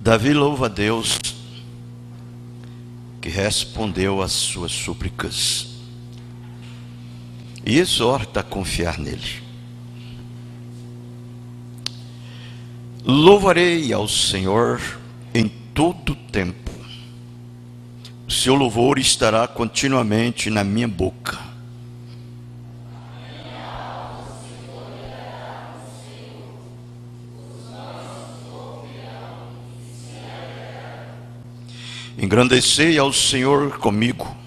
Davi louva a Deus que respondeu às suas súplicas e exorta a confiar nele. Louvarei ao Senhor em todo tempo. O seu louvor estará continuamente na minha boca. Engrandecei ao Senhor comigo,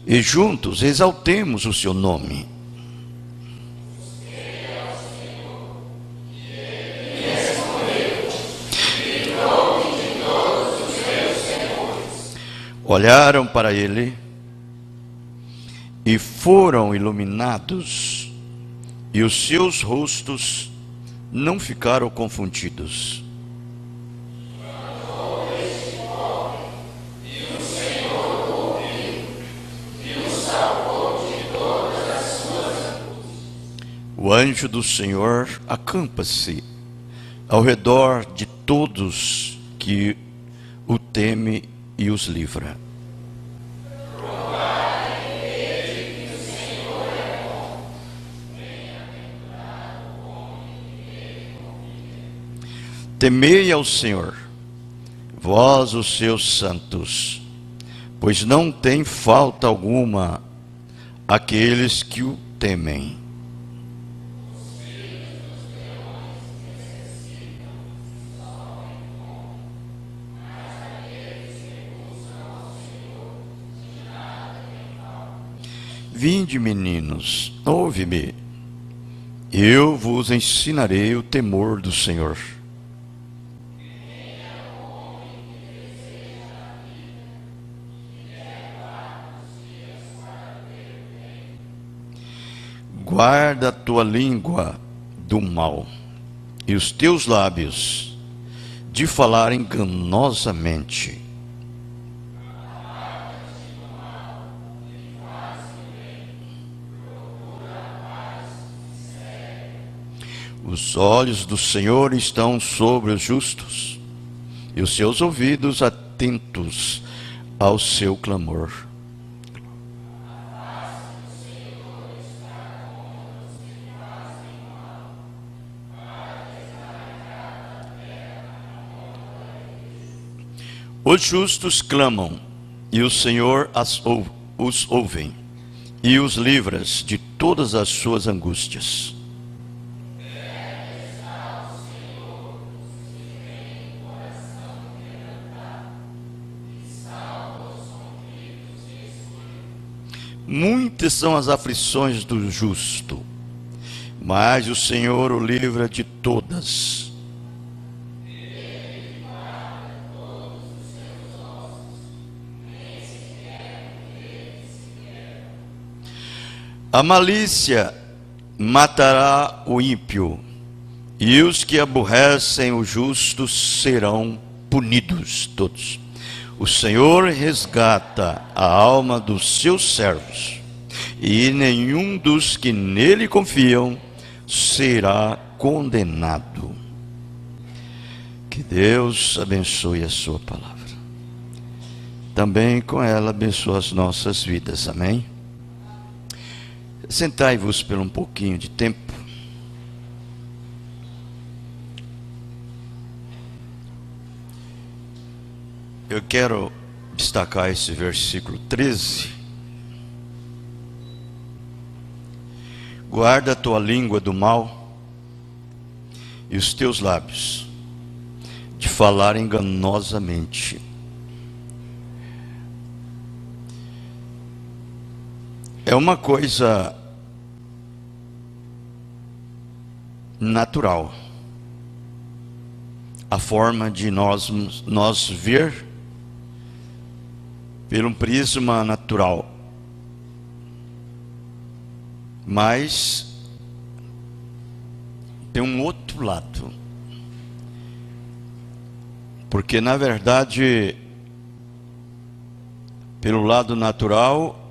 e juntos exaltemos o seu nome. Olharam para ele e foram iluminados, e os seus rostos não ficaram confundidos. O anjo do Senhor acampa-se ao redor de todos que o temem e os livra. Temei ao Senhor, vós os seus santos, pois não tem falta alguma aqueles que o temem. Vinde, meninos, ouve-me, eu vos ensinarei o temor do Senhor. Guarda a tua língua do mal e os teus lábios de falar enganosamente. Os olhos do Senhor estão sobre os justos, e os seus ouvidos atentos ao seu clamor. Os justos clamam, e o Senhor os ouve, e os livra de todas as suas angústias. Muitas são as aflições do justo, mas o Senhor o livra de todas. A malícia matará o ímpio, e os que aborrecem o justo serão punidos todos. O Senhor resgata a alma dos seus servos, e nenhum dos que nele confiam será condenado. Que Deus abençoe a sua palavra. Também com ela abençoe as nossas vidas. Amém? Sentai-vos por um pouquinho de tempo. Eu quero destacar esse versículo 13. Guarda a tua língua do mal e os teus lábios de falar enganosamente. É uma coisa natural a forma de nós ver pelo prisma natural, mas tem um outro lado, porque na verdade, pelo lado natural,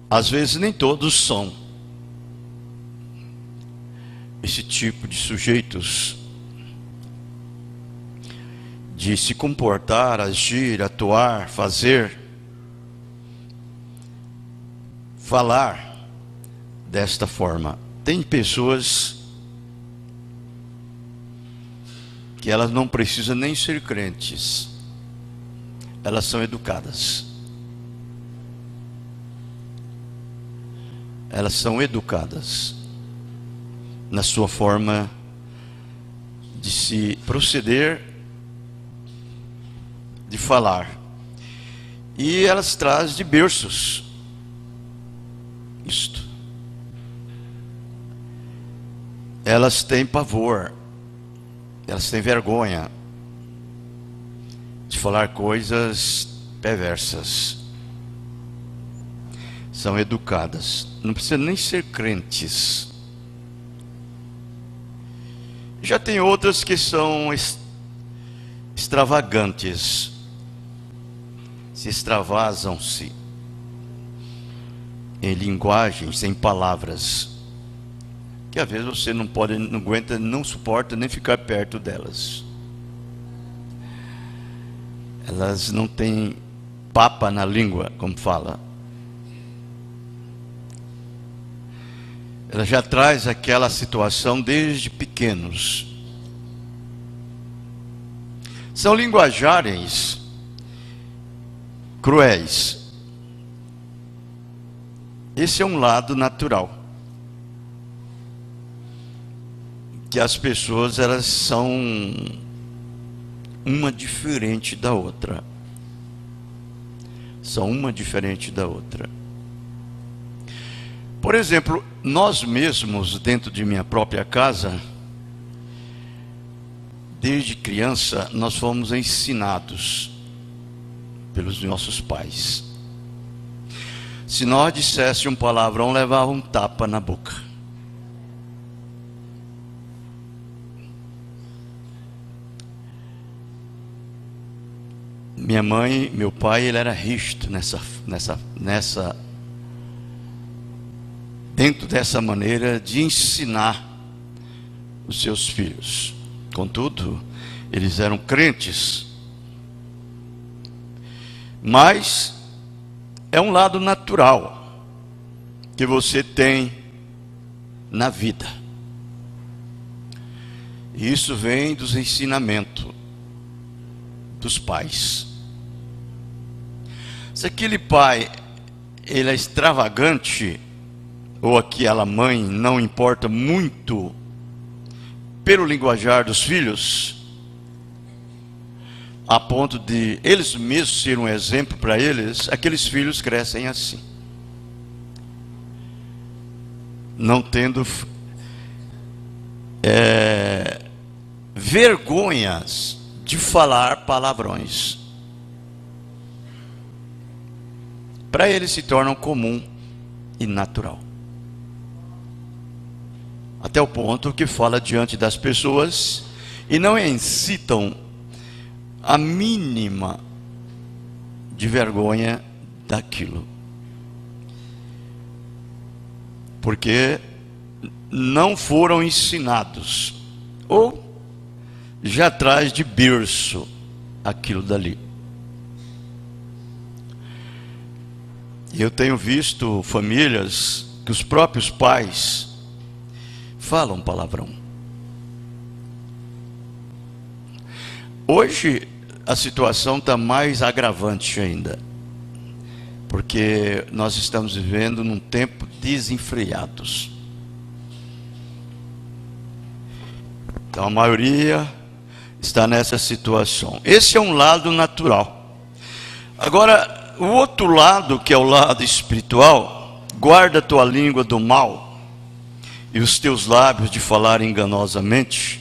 às vezes nem todos são esse tipo de sujeitos, de se comportar, agir, atuar, fazer, falar desta forma. Tem pessoas que elas não precisam nem ser crentes, elas são educadas. Elas são educadas na sua forma de se proceder, de falar. E elas trazem de berços isto. Elas têm pavor, elas têm vergonha de falar coisas perversas. São educadas, não precisa nem ser crentes. Já tem outras que são extravagantes, se extravasam-se em linguagens, em palavras, que às vezes você não aguenta, não suporta nem ficar perto delas. Elas não têm papa na língua, como fala. Ela já traz aquela situação desde pequenos. São linguajagens cruéis. Esse é um lado natural. Que as pessoas, elas são uma diferente da outra. São uma diferente da outra. Por exemplo, nós mesmos, dentro de minha própria casa, desde criança, nós fomos ensinados pelos nossos pais. Se nós disséssemos um palavrão, levava um tapa na boca. Minha mãe, meu pai, ele era rígido dentro dessa maneira de ensinar os seus filhos. Contudo, eles eram crentes. Mas é um lado natural que você tem na vida. E isso vem dos ensinamentos dos pais. Se aquele pai, ele é extravagante, ou aquela mãe não importa muito pelo linguajar dos filhos, a ponto de eles mesmos serem um exemplo para eles, aqueles filhos crescem assim, não tendo vergonhas de falar palavrões. Para eles se tornam comum e natural. Até o ponto que fala diante das pessoas e não incitam a mínima de vergonha daquilo. Porque não foram ensinados, ou já traz de berço aquilo dali. Eu tenho visto famílias que os próprios pais falam palavrão. Hoje a situação está mais agravante ainda, porque nós estamos vivendo num tempo desenfreados. Então a maioria está nessa situação. Esse é um lado natural. Agora, o outro lado, que é o lado espiritual, guarda a tua língua do mal e os teus lábios de falar enganosamente.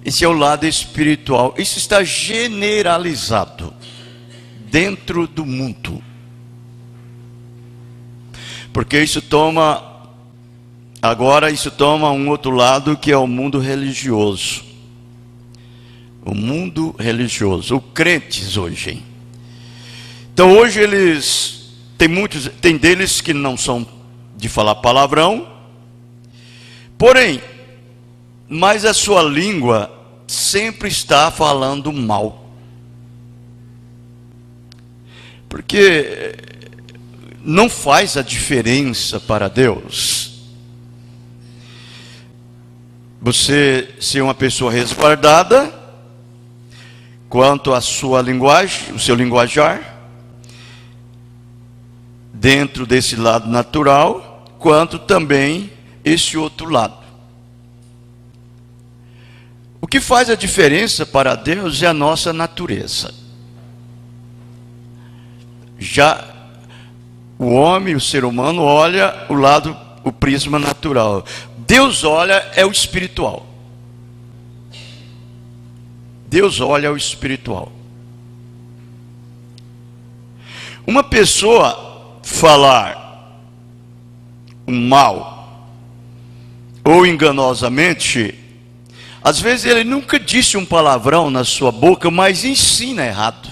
Esse é o lado espiritual. Isso está generalizado dentro do mundo, porque isso toma um outro lado, que é o mundo religioso. O mundo religioso, os crentes hoje, hein? Então hoje eles tem deles que não são de falar palavrão, porém mas a sua língua sempre está falando mal. Porque não faz a diferença para Deus você ser uma pessoa resguardada quanto à sua linguagem, o seu linguajar, dentro desse lado natural, quanto também esse outro lado. O que faz a diferença para Deus é a nossa natureza. Já o homem, o ser humano, olha o lado, o prisma natural. Deus olha é o espiritual. Deus olha o espiritual. Uma pessoa falar o mal ou enganosamente, às vezes ele nunca disse um palavrão na sua boca, mas ensina errado.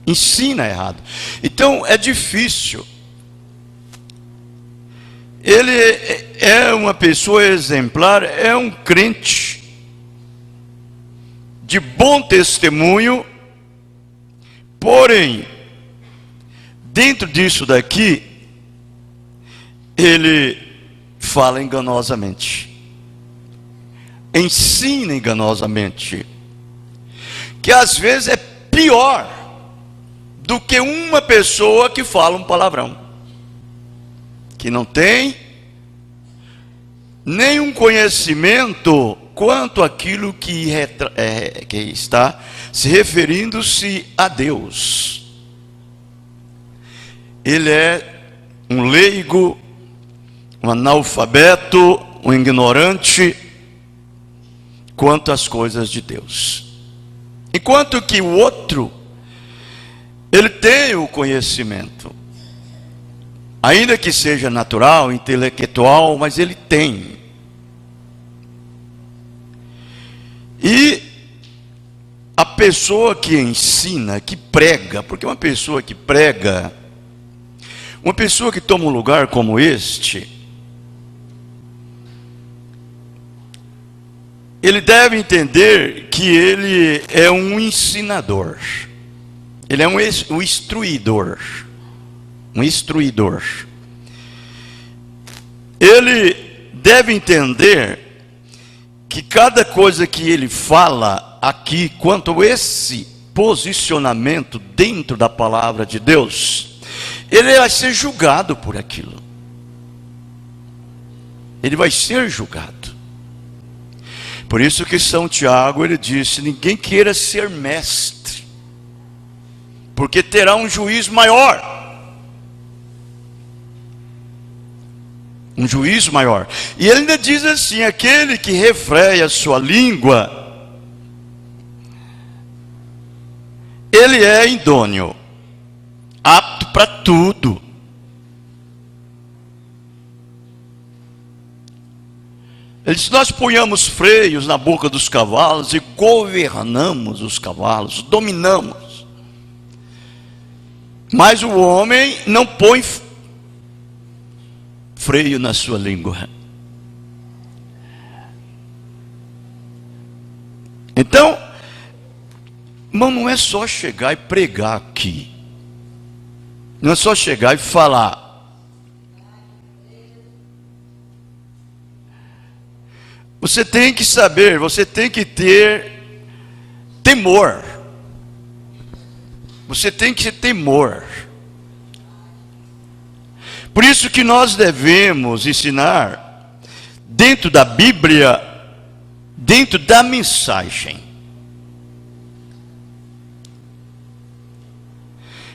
Ensina errado. Então é difícil. Ele é uma pessoa exemplar, é um crente de bom testemunho, porém, dentro disso daqui, ele fala enganosamente, ensina enganosamente, que às vezes é pior do que uma pessoa que fala um palavrão, que não tem nenhum conhecimento quanto àquilo que está se referindo-se a Deus. Ele é um leigo, um analfabeto, um ignorante quanto às coisas de Deus. Enquanto que o outro, ele tem o conhecimento, ainda que seja natural, intelectual, mas ele tem. E a pessoa que ensina, que prega, porque uma pessoa que prega, uma pessoa que toma um lugar como este, ele deve entender que ele é um ensinador. Ele é um instruidor. Um instruidor. Ele deve entender que cada coisa que ele fala aqui, quanto a esse posicionamento dentro da palavra de Deus, ele vai ser julgado por aquilo. Ele vai ser julgado. Por isso que São Tiago, ele disse, ninguém queira ser mestre, porque terá um juiz maior. Um juiz maior. E ele ainda diz assim, aquele que refreia a sua língua, ele é idôneo, apto para tudo. Ele diz, nós ponhamos freios na boca dos cavalos e governamos os cavalos, dominamos. Mas o homem não põe freio na sua língua. Então, irmão, não é só chegar e pregar aqui. Não é só chegar e falar. Você tem que saber, você tem que ter temor. Você tem que ter temor. Por isso que nós devemos ensinar dentro da Bíblia, dentro da mensagem.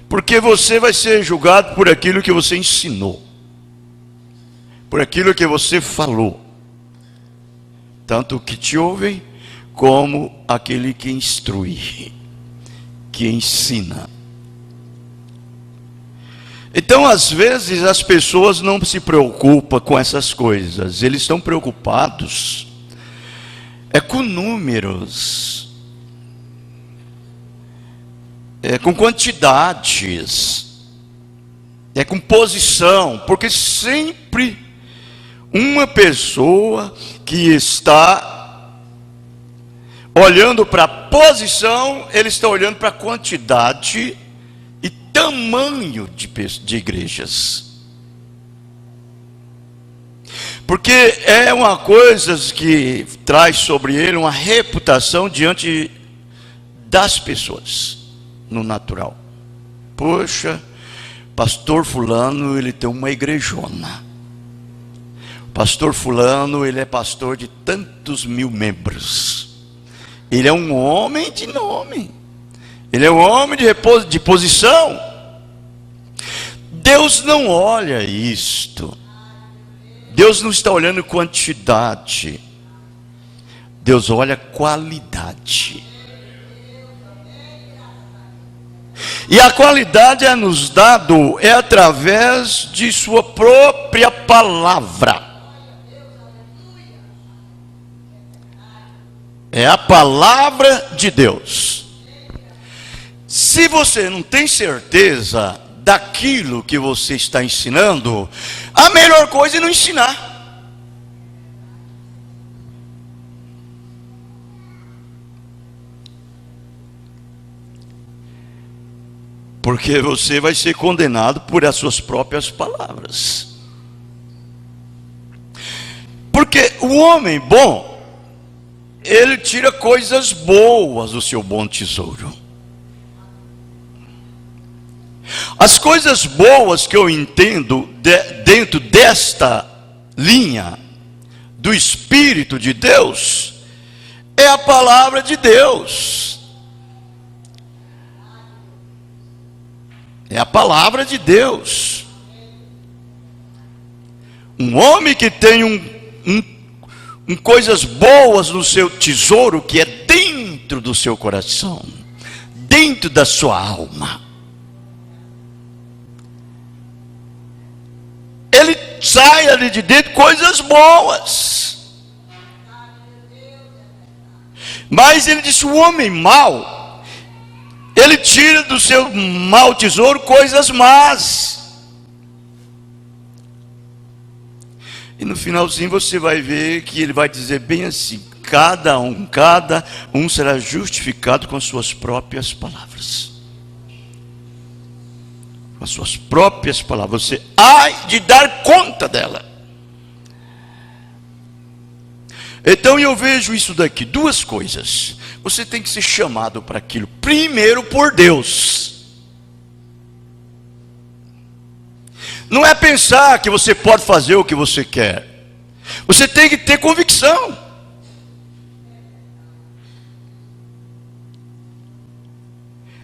Porque você vai ser julgado por aquilo que você ensinou, por aquilo que você falou. Tanto o que te ouvem, como aquele que instrui, que ensina. Então, às vezes, as pessoas não se preocupam com essas coisas. Eles estão preocupados com números, com quantidades, com posição, porque sempre uma pessoa que está olhando para a posição, ele está olhando para a quantidade e tamanho de igrejas. Porque é uma coisa que traz sobre ele uma reputação diante das pessoas, no natural. Poxa, pastor fulano, ele tem uma igrejona. Pastor fulano, ele é pastor de tantos mil membros. Ele é um homem de nome. Ele é um homem de posição. Deus não olha isto. Deus não está olhando quantidade. Deus olha qualidade. E a qualidade é nos dado através de sua própria palavra. É a palavra de Deus. Se você não tem certeza daquilo que você está ensinando, a melhor coisa é não ensinar. Porque você vai ser condenado por as suas próprias palavras. Porque o homem bom, ele tira coisas boas do seu bom tesouro. As coisas boas que eu entendo dentro desta linha do Espírito de Deus é a palavra de Deus. É a palavra de Deus. Um homem que tem coisas boas no seu tesouro, que é dentro do seu coração, dentro da sua alma, ele sai ali de dentro coisas boas. Mas ele disse: o homem mau, ele tira do seu mau tesouro coisas más. E no finalzinho você vai ver que ele vai dizer bem assim: cada um será justificado com as suas próprias palavras. Com as suas próprias palavras. Você há de dar conta dela. Então eu vejo isso daqui, duas coisas. Você tem que ser chamado para aquilo, primeiro por Deus. Não é pensar que você pode fazer o que você quer. Você tem que ter convicção.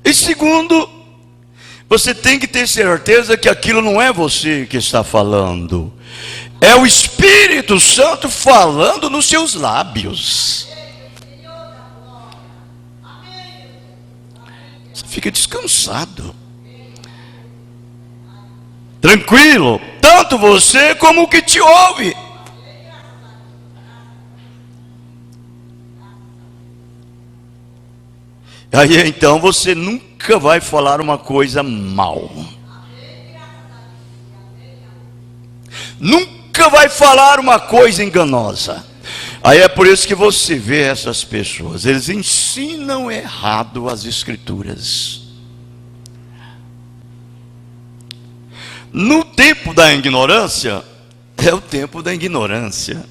E segundo, você tem que ter certeza que aquilo não é você que está falando. É o Espírito Santo falando nos seus lábios. Você fica descansado, tranquilo, tanto você como o que te ouve. Aí então você nunca vai falar uma coisa mal. Nunca vai falar uma coisa enganosa. Aí é por isso que você vê essas pessoas, eles ensinam errado as escrituras. No tempo da ignorância, é o tempo da ignorância.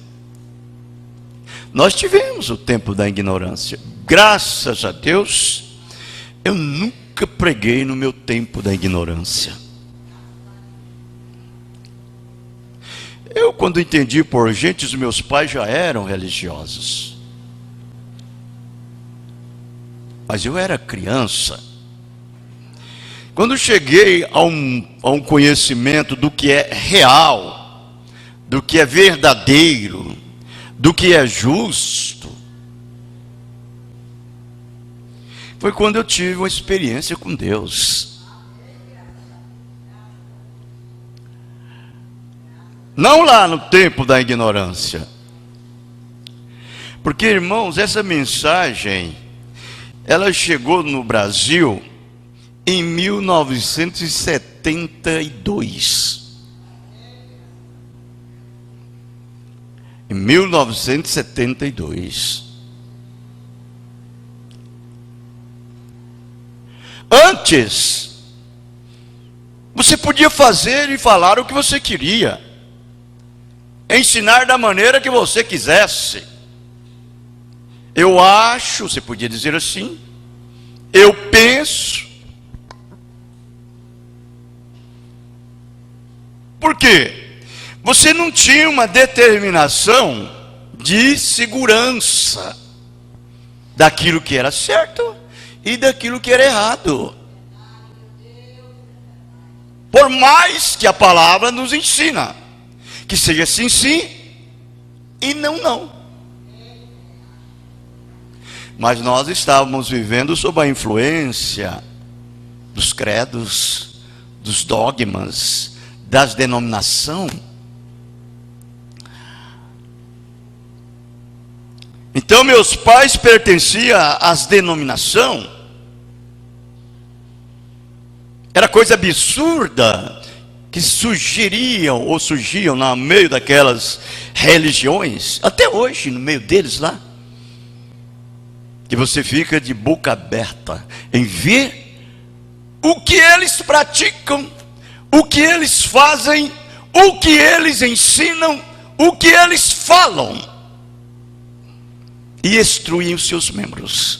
Nós tivemos o tempo da ignorância. Graças a Deus, eu nunca preguei no meu tempo da ignorância. Eu, quando entendi por gente, os meus pais já eram religiosos. Mas eu era criança. Quando cheguei a um conhecimento do que é real, do que é verdadeiro, do que é justo, foi quando eu tive uma experiência com Deus. Não lá no tempo da ignorância. Porque, irmãos, essa mensagem, ela chegou no Brasil em 1972. em 1972. Antes, você podia fazer e falar o que você queria, ensinar da maneira que você quisesse. Eu acho, você podia dizer assim, eu penso. Por quê? Você não tinha uma determinação de segurança daquilo que era certo e daquilo que era errado. Por mais que a palavra nos ensina que seja sim, sim e não, não. Mas nós estávamos vivendo sob a influência dos credos, dos dogmas, das denominações. Então meus pais pertenciam às denominações. Era coisa absurda que surgiam no meio daquelas religiões, até hoje no meio deles lá, que você fica de boca aberta em ver o que eles praticam, o que eles fazem, o que eles ensinam, o que eles falam, e instruem os seus membros.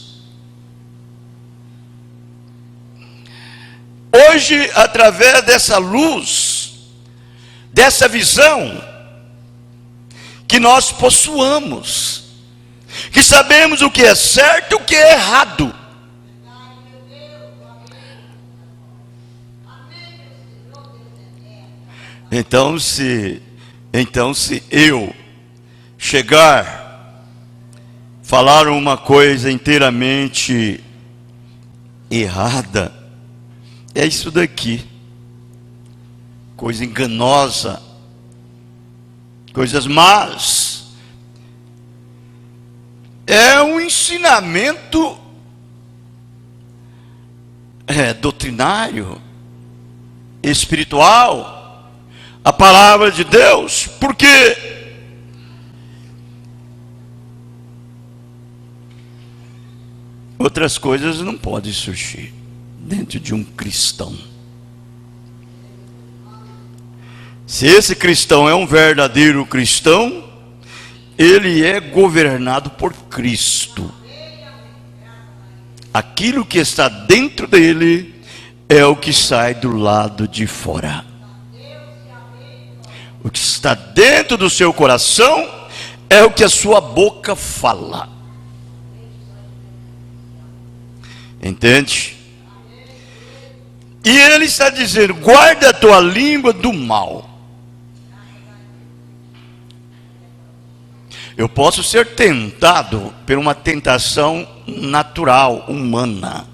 Hoje, através dessa luz, dessa visão que nós possuamos, que sabemos o que é certo e o que é errado. Então se eu chegar, falar uma coisa inteiramente errada, é isso daqui, coisa enganosa, coisas más, é um ensinamento doutrinário, espiritual, a palavra de Deus, porque outras coisas não podem surgir dentro de um cristão. Se esse cristão é um verdadeiro cristão, ele é governado por Cristo. Aquilo que está dentro dele é o que sai do lado de fora. O que está dentro do seu coração é o que a sua boca fala. Entende? E ele está dizendo: guarda a tua língua do mal. Eu posso ser tentado por uma tentação natural, humana,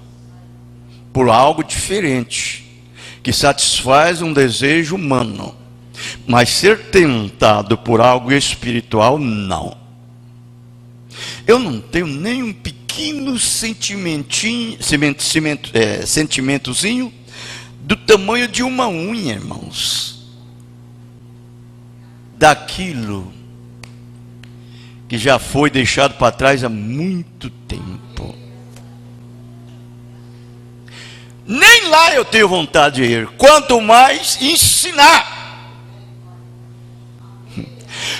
por algo diferente, que satisfaz um desejo humano. Mas ser tentado por algo espiritual, não. Eu não tenho nem um pequeno sentimentozinho do tamanho de uma unha, irmãos, daquilo que já foi deixado para trás há muito tempo. Nem lá eu tenho vontade de ir, quanto mais ensinar.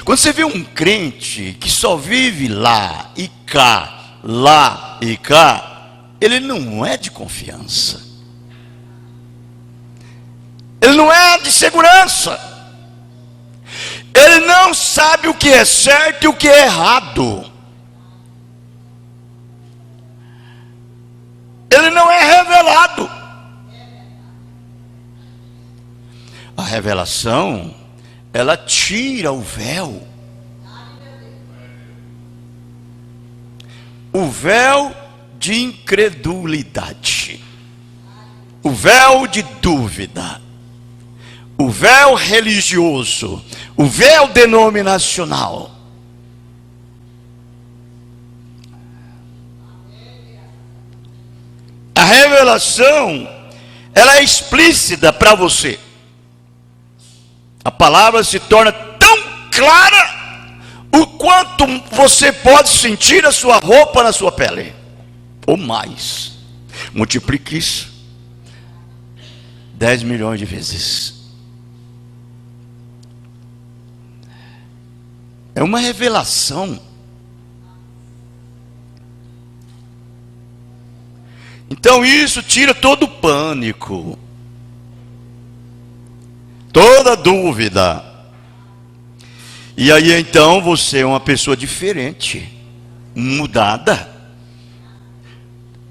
Quando você vê um crente que só vive lá e cá, ele não é de confiança, ele não é de segurança, ele não sabe o que é certo e o que é errado, ele não é revelado. A revelação, ela tira o véu de incredulidade, o véu de dúvida, o véu religioso, o véu denominacional. A revelação, ela é explícita para você. A palavra se torna tão clara o quanto você pode sentir a sua roupa na sua pele, ou mais. Multiplique isso 10 milhões de vezes. É uma revelação. Então isso tira todo o pânico, toda dúvida. E aí então você é uma pessoa diferente, mudada.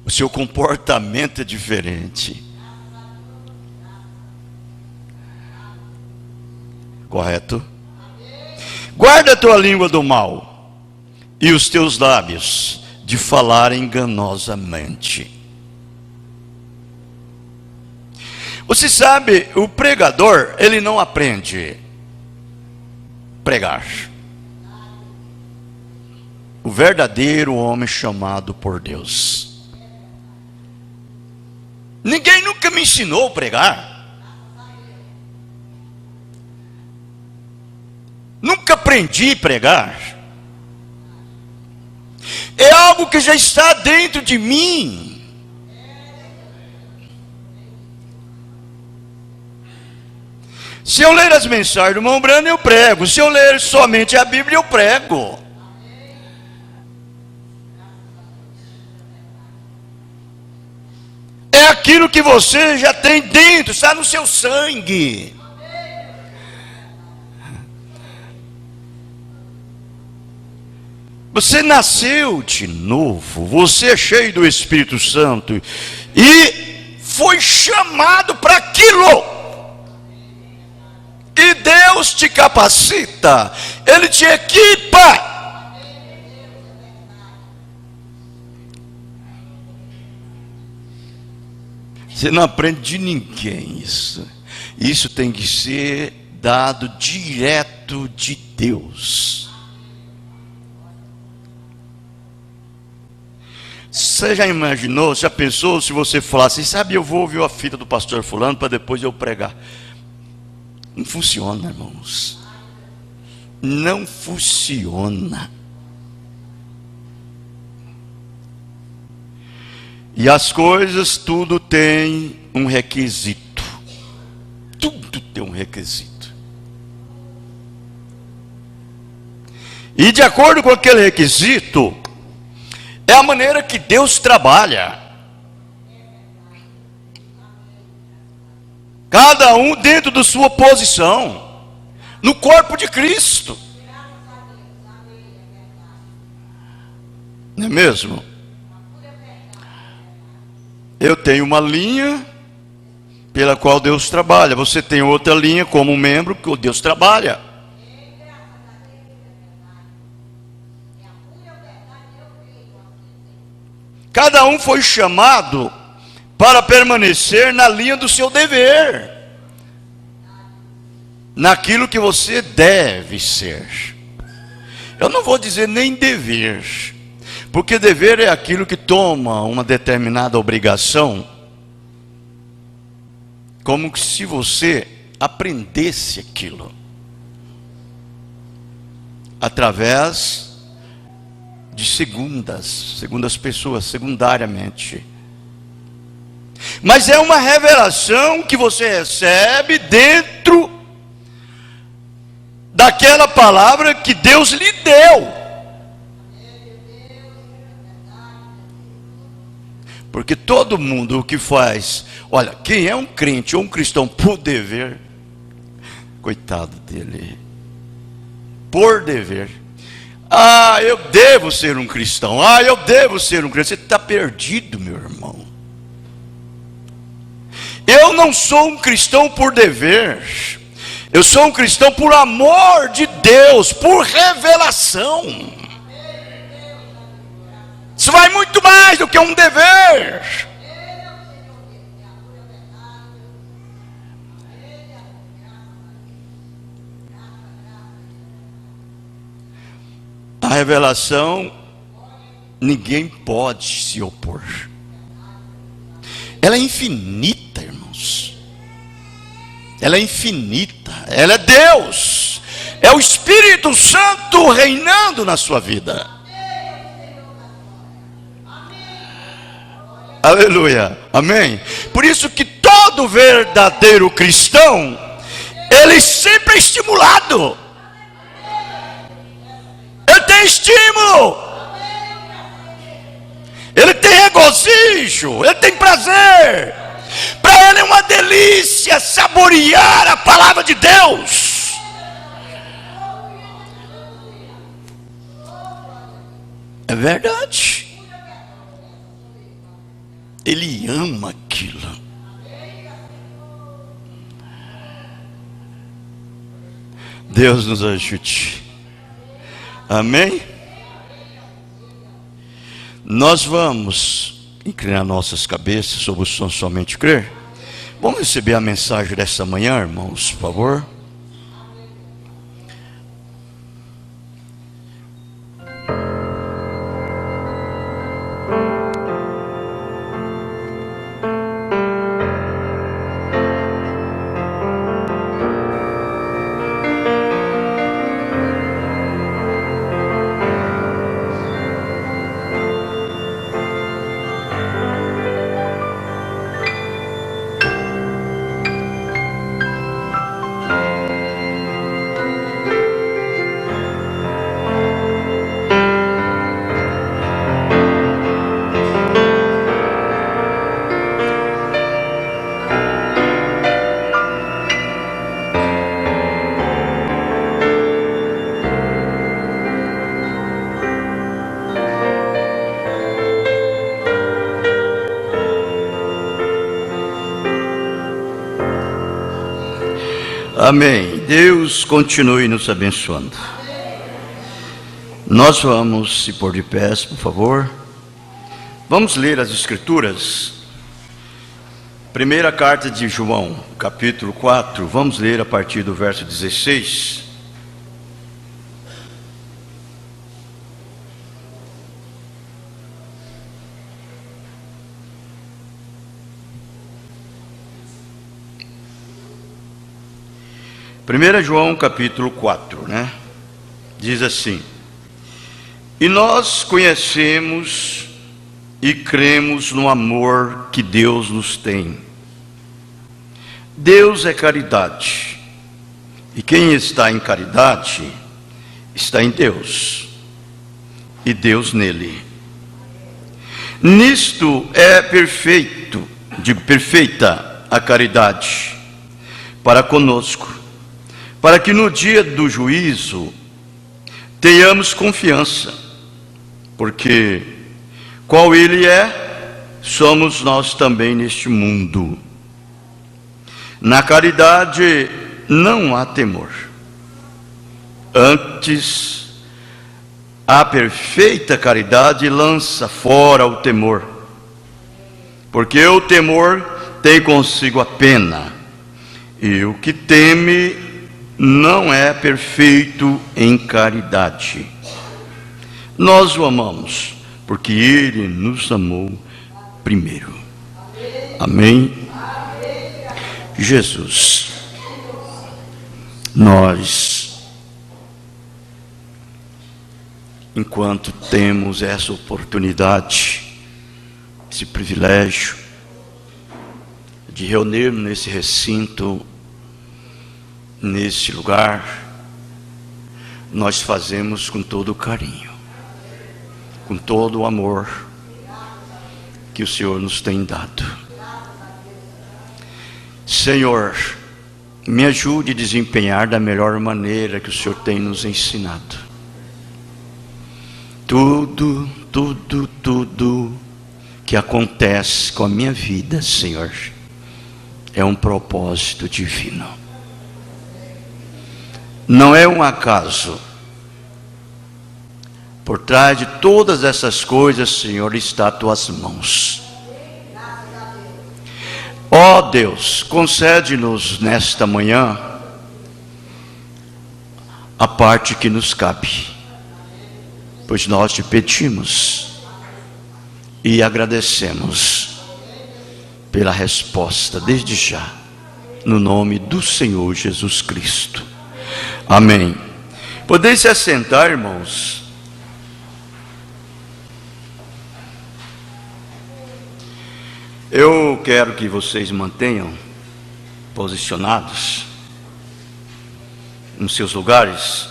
O seu comportamento é diferente. Correto? Guarda a tua língua do mal e os teus lábios de falar enganosamente. Você sabe, o pregador, ele não aprende a pregar. O verdadeiro homem chamado por Deus. Ninguém nunca me ensinou a pregar. Nunca aprendi a pregar. É algo que já está dentro de mim. Se eu ler as mensagens do irmão Brando, eu prego. Se eu ler somente a Bíblia, eu prego. É aquilo que você já tem dentro, está no seu sangue. Você nasceu de novo, você é cheio do Espírito Santo e foi chamado para aquilo. E Deus te capacita, Ele te equipa. Você não aprende de ninguém isso. Isso tem que ser dado direto de Deus. Você já imaginou, já pensou se você falasse, sabe, eu vou ouvir a fita do pastor fulano para depois eu pregar? Não funciona, irmãos. Não funciona. E as coisas, tudo tem um requisito. Tudo tem um requisito. E de acordo com aquele requisito, é a maneira que Deus trabalha. Cada um dentro da sua posição, no corpo de Cristo. Não é mesmo? Eu tenho uma linha pela qual Deus trabalha. Você tem outra linha como membro que Deus trabalha. Cada um foi chamado para permanecer na linha do seu dever, naquilo que você deve ser. Eu não vou dizer nem dever, porque dever é aquilo que toma uma determinada obrigação, como se você aprendesse aquilo, através de segundas pessoas, secundariamente. Mas é uma revelação que você recebe dentro daquela palavra que Deus lhe deu. Porque todo mundo o que faz, olha, quem é um crente ou um cristão por dever, coitado dele, por dever. Ah, eu devo ser um cristão. Ah, eu devo ser um crente. Você está perdido, meu irmão. Eu não sou um cristão por dever. Eu sou um cristão por amor de Deus, por revelação. Isso vai muito mais do que um dever. A revelação, ninguém pode se opor. Ela é infinita, irmãos. Ela é infinita. Ela é Deus. É o Espírito Santo reinando na sua vida. Aleluia, amém. Por isso que todo verdadeiro cristão, ele sempre é estimulado. Ele tem estímulo. Ele tem regozijo, ele tem prazer. Para ele é uma delícia saborear a palavra de Deus. É verdade. Ele ama aquilo. Deus nos ajude. Amém? Nós vamos inclinar nossas cabeças sobre o som Somente Crer. Vamos receber a mensagem dessa manhã, irmãos, por favor. Amém. Deus continue nos abençoando. Nós vamos se pôr de pés, por favor. Vamos ler as Escrituras. Primeira carta de João, capítulo 4. Vamos ler a partir do verso 16. Primeira João capítulo 4, diz assim: e nós conhecemos e cremos no amor que Deus nos tem. Deus é caridade, e quem está em caridade está em Deus, e Deus nele. Nisto é perfeita a caridade para conosco, para que no dia do juízo tenhamos confiança, porque qual Ele é, somos nós também neste mundo. Na caridade não há temor, antes a perfeita caridade lança fora o temor, porque o temor tem consigo a pena, e o que teme não é perfeito em caridade. Nós o amamos, porque Ele nos amou primeiro. Amém? Jesus, nós, enquanto temos essa oportunidade, esse privilégio de reunirmos nesse recinto, nesse lugar, nós fazemos com todo o carinho, com todo o amor que o Senhor nos tem dado. Senhor, me ajude a desempenhar da melhor maneira que o Senhor tem nos ensinado. Tudo que acontece com a minha vida, Senhor, é um propósito divino. Não é um acaso. Por trás de todas essas coisas, Senhor, está as tuas mãos. Ó Deus, concede-nos nesta manhã a parte que nos cabe, pois nós te pedimos e agradecemos pela resposta desde já, no nome do Senhor Jesus Cristo. Amém. Podem se assentar, irmãos. Eu quero que vocês mantenham posicionados nos seus lugares.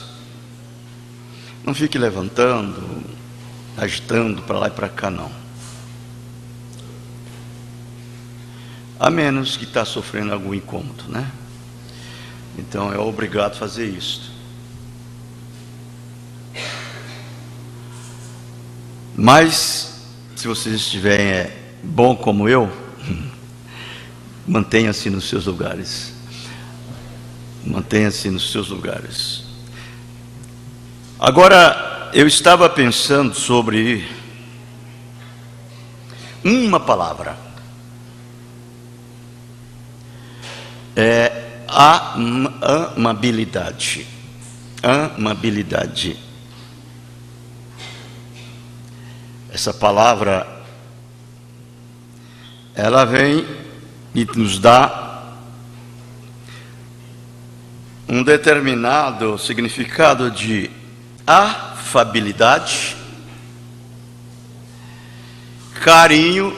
Não fique levantando, agitando para lá e para cá, não. A menos que está sofrendo algum incômodo, né? Então é obrigado a fazer isso. Mas, se vocês estiverem bom como eu, mantenha-se nos seus lugares. Mantenha-se nos seus lugares. Agora, eu estava pensando sobre uma palavra. Amabilidade. Amabilidade. Essa palavra, ela vem e nos dá um determinado significado de afabilidade, carinho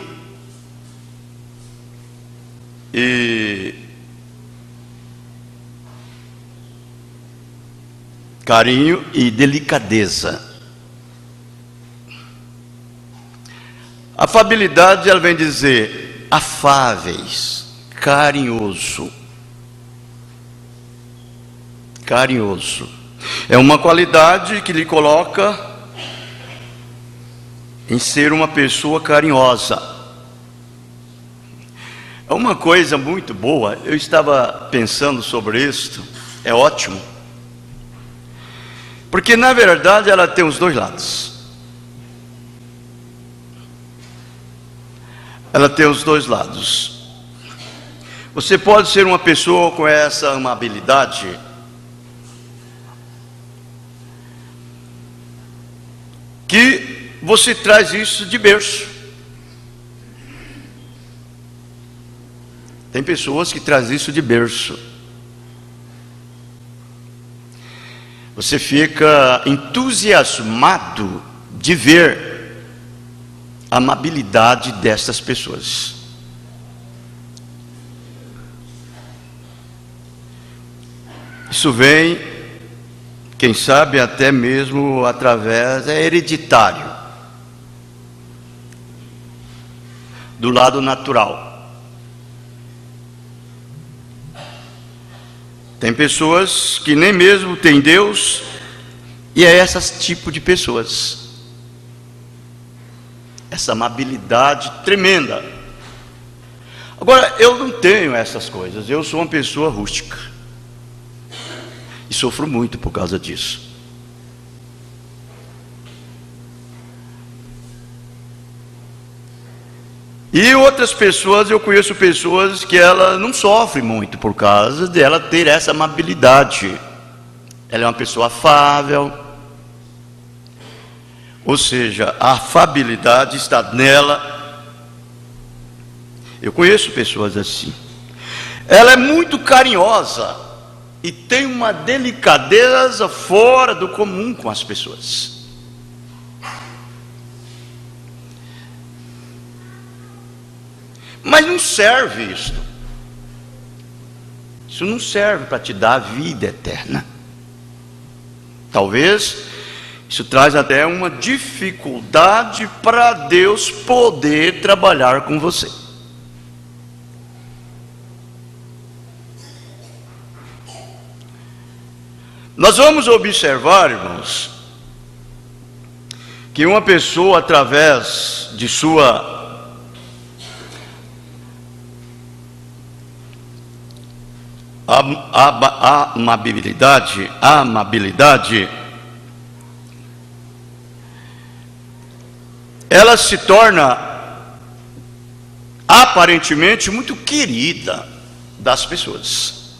e delicadeza. Afabilidade, ela vem dizer afáveis, carinhoso. Carinhoso. É uma qualidade que lhe coloca em ser uma pessoa carinhosa. É uma coisa muito boa. Eu estava pensando sobre isso. É ótimo. Porque na verdade ela tem os dois lados. Ela tem os dois lados. Você pode ser uma pessoa com essa amabilidade que você traz isso de berço. Tem pessoas que trazem isso de berço. Você fica entusiasmado de ver a amabilidade dessas pessoas. Isso vem, quem sabe até mesmo através, é hereditário, do lado natural. Tem pessoas que nem mesmo têm Deus, e é esse tipo de pessoas. Essa amabilidade tremenda. Agora, eu não tenho essas coisas, eu sou uma pessoa rústica. E sofro muito por causa disso. E outras pessoas, eu conheço pessoas que ela não sofre muito por causa dela ter essa amabilidade. Ela é uma pessoa afável. Ou seja, a afabilidade está nela. Eu conheço pessoas assim. Ela é muito carinhosa e tem uma delicadeza fora do comum com as pessoas. Mas não serve isto. Isso não serve para te dar a vida eterna. Talvez isso traz até uma dificuldade para Deus poder trabalhar com você. Nós vamos observar, irmãos, que uma pessoa, através de sua amabilidade, ela se torna aparentemente muito querida das pessoas,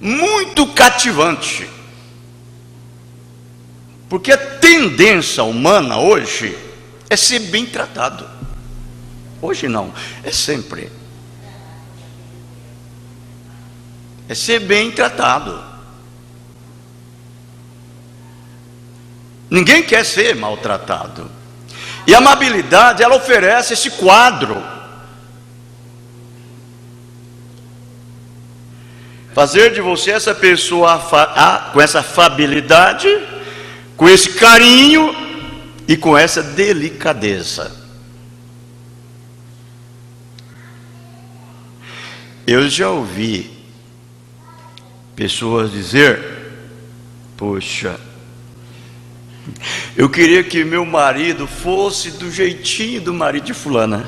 muito cativante, porque a tendência humana hoje é ser bem tratado. Hoje não, é sempre. É ser bem tratado. Ninguém quer ser maltratado. E a amabilidade, ela oferece esse quadro. Fazer de você essa pessoa com essa afabilidade, com esse carinho e com essa delicadeza. Eu já ouvi pessoas dizer: poxa, eu queria que meu marido fosse do jeitinho do marido de fulana,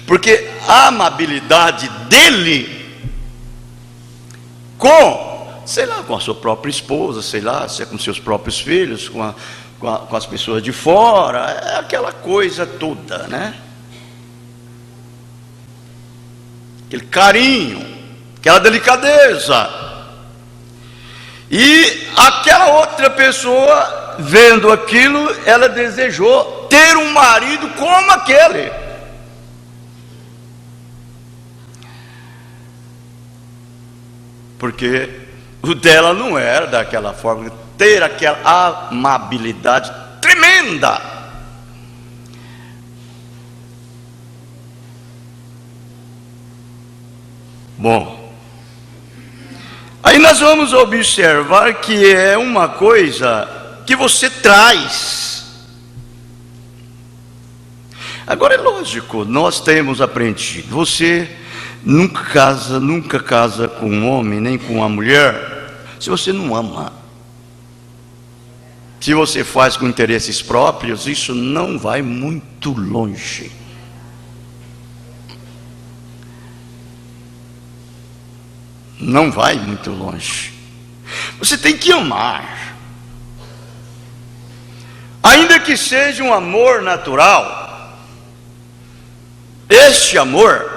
porque a amabilidade dele com, sei lá, com a sua própria esposa, sei lá, se é com seus próprios filhos, com as pessoas de fora, é aquela coisa toda, né? Aquele carinho, aquela delicadeza. E aquela outra pessoa, vendo aquilo, ela desejou ter um marido como aquele. Porque o dela não era daquela forma, ter aquela amabilidade tremenda. Bom, aí nós vamos observar que é uma coisa que você traz. Agora é lógico, nós temos aprendido, você nunca casa com um homem, nem com uma mulher, se você não ama. Se você faz com interesses próprios, isso não vai muito longe. Não vai muito longe. Você tem que amar, ainda que seja um amor natural. Este amor,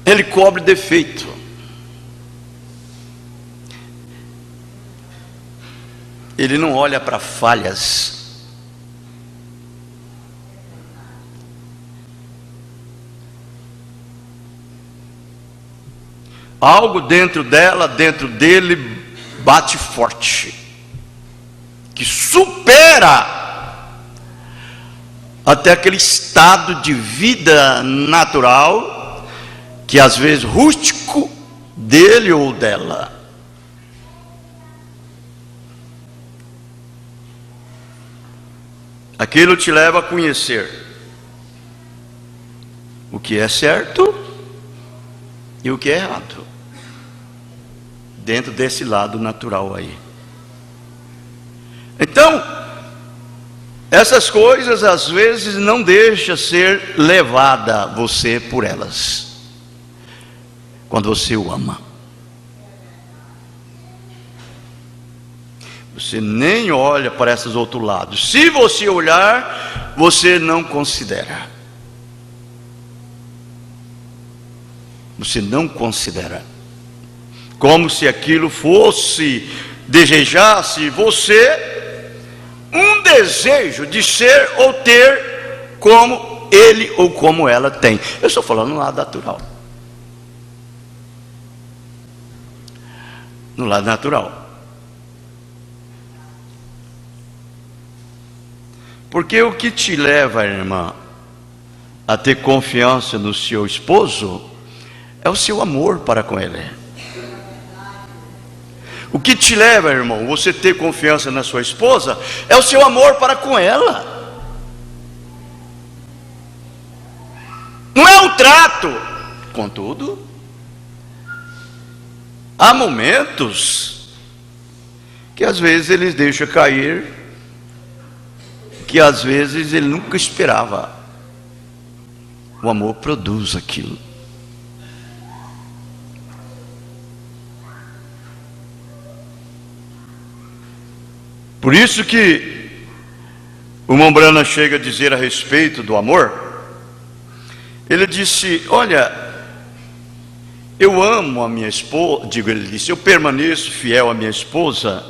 ele cobre defeito. Ele não olha para falhas. Algo dentro dela, dentro dele, bate forte, que supera até aquele estado de vida natural, que às vezes rústico, dele ou dela. Aquilo te leva a conhecer o que é certo e o que é errado, dentro desse lado natural aí. Então, essas coisas às vezes não deixa ser levada você por elas, quando você o ama. Você nem olha para esses outros lados. Se você olhar, você não considera. Você não considera. Como se aquilo fosse, desejasse você um desejo de ser ou ter como ele ou como ela tem. Eu estou falando no lado natural. No lado natural. Porque o que te leva, irmã, a ter confiança no seu esposo é o seu amor para com ele. O que te leva, irmão, você ter confiança na sua esposa é o seu amor para com ela. Não é o trato. Contudo, há momentos que às vezes eles deixam cair, que às vezes ele nunca esperava. O amor produz aquilo. Por isso que o Mombrana chega a dizer a respeito do amor. Ele disse: olha, eu amo a minha esposa. Ele disse: eu permaneço fiel à minha esposa,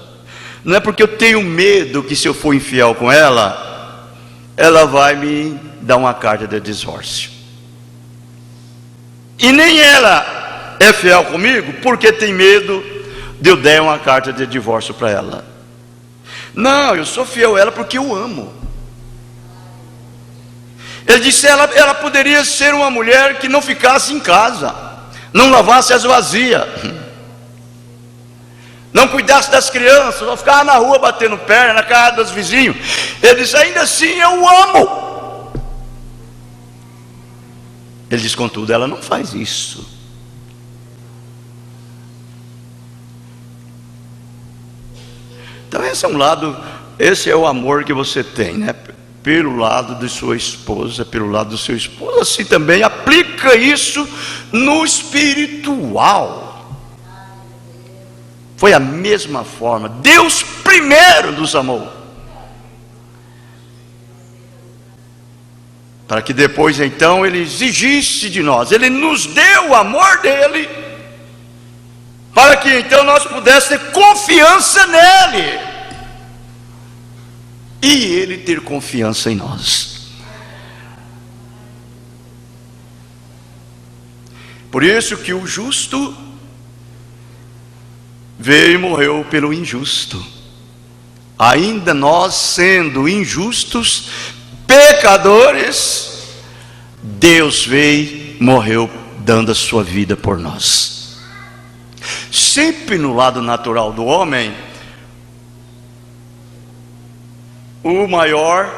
não é porque eu tenho medo que se eu for infiel com ela, ela vai me dar uma carta de divórcio. E nem ela é fiel comigo porque tem medo de eu dar uma carta de divórcio para ela. Não, eu sou fiel a ela porque eu amo. Ele disse, ela poderia ser uma mulher que não ficasse em casa, não lavasse as vasilhas, não cuidasse das crianças, só ficava na rua batendo perna, na casa dos vizinhos. Ele disse, ainda assim eu amo. Ele diz, contudo, ela não faz isso. Então esse é um lado, esse é o amor que você tem, né? Pelo lado de sua esposa, pelo lado do seu esposo. Assim também aplica isso no espiritual. Foi a mesma forma. Deus primeiro nos amou, para que depois então Ele exigisse de nós. Ele nos deu o amor dEle, para que então nós pudéssemos ter confiança nele, e Ele ter confiança em nós. Por isso que o justo veio e morreu pelo injusto. Ainda nós sendo injustos, pecadores, Deus veio, morreu, dando a sua vida por nós. Sempre no lado natural do homem, o maior,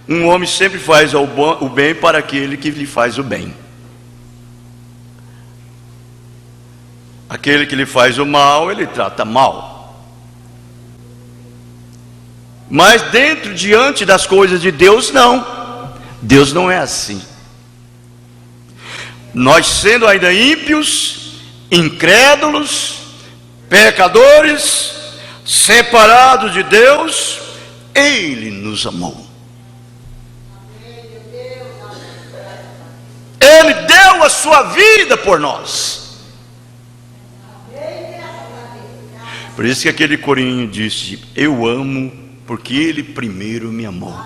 um homem sempre faz o bem para aquele que lhe faz o bem. Aquele que lhe faz o mal, ele trata mal. Mas diante das coisas de Deus, não. Deus não é assim. Nós sendo ainda ímpios, incrédulos, pecadores, separados de Deus, Ele nos amou. Ele deu a sua vida por nós. Por isso que aquele corinho disse, eu amo porque Ele primeiro me amou.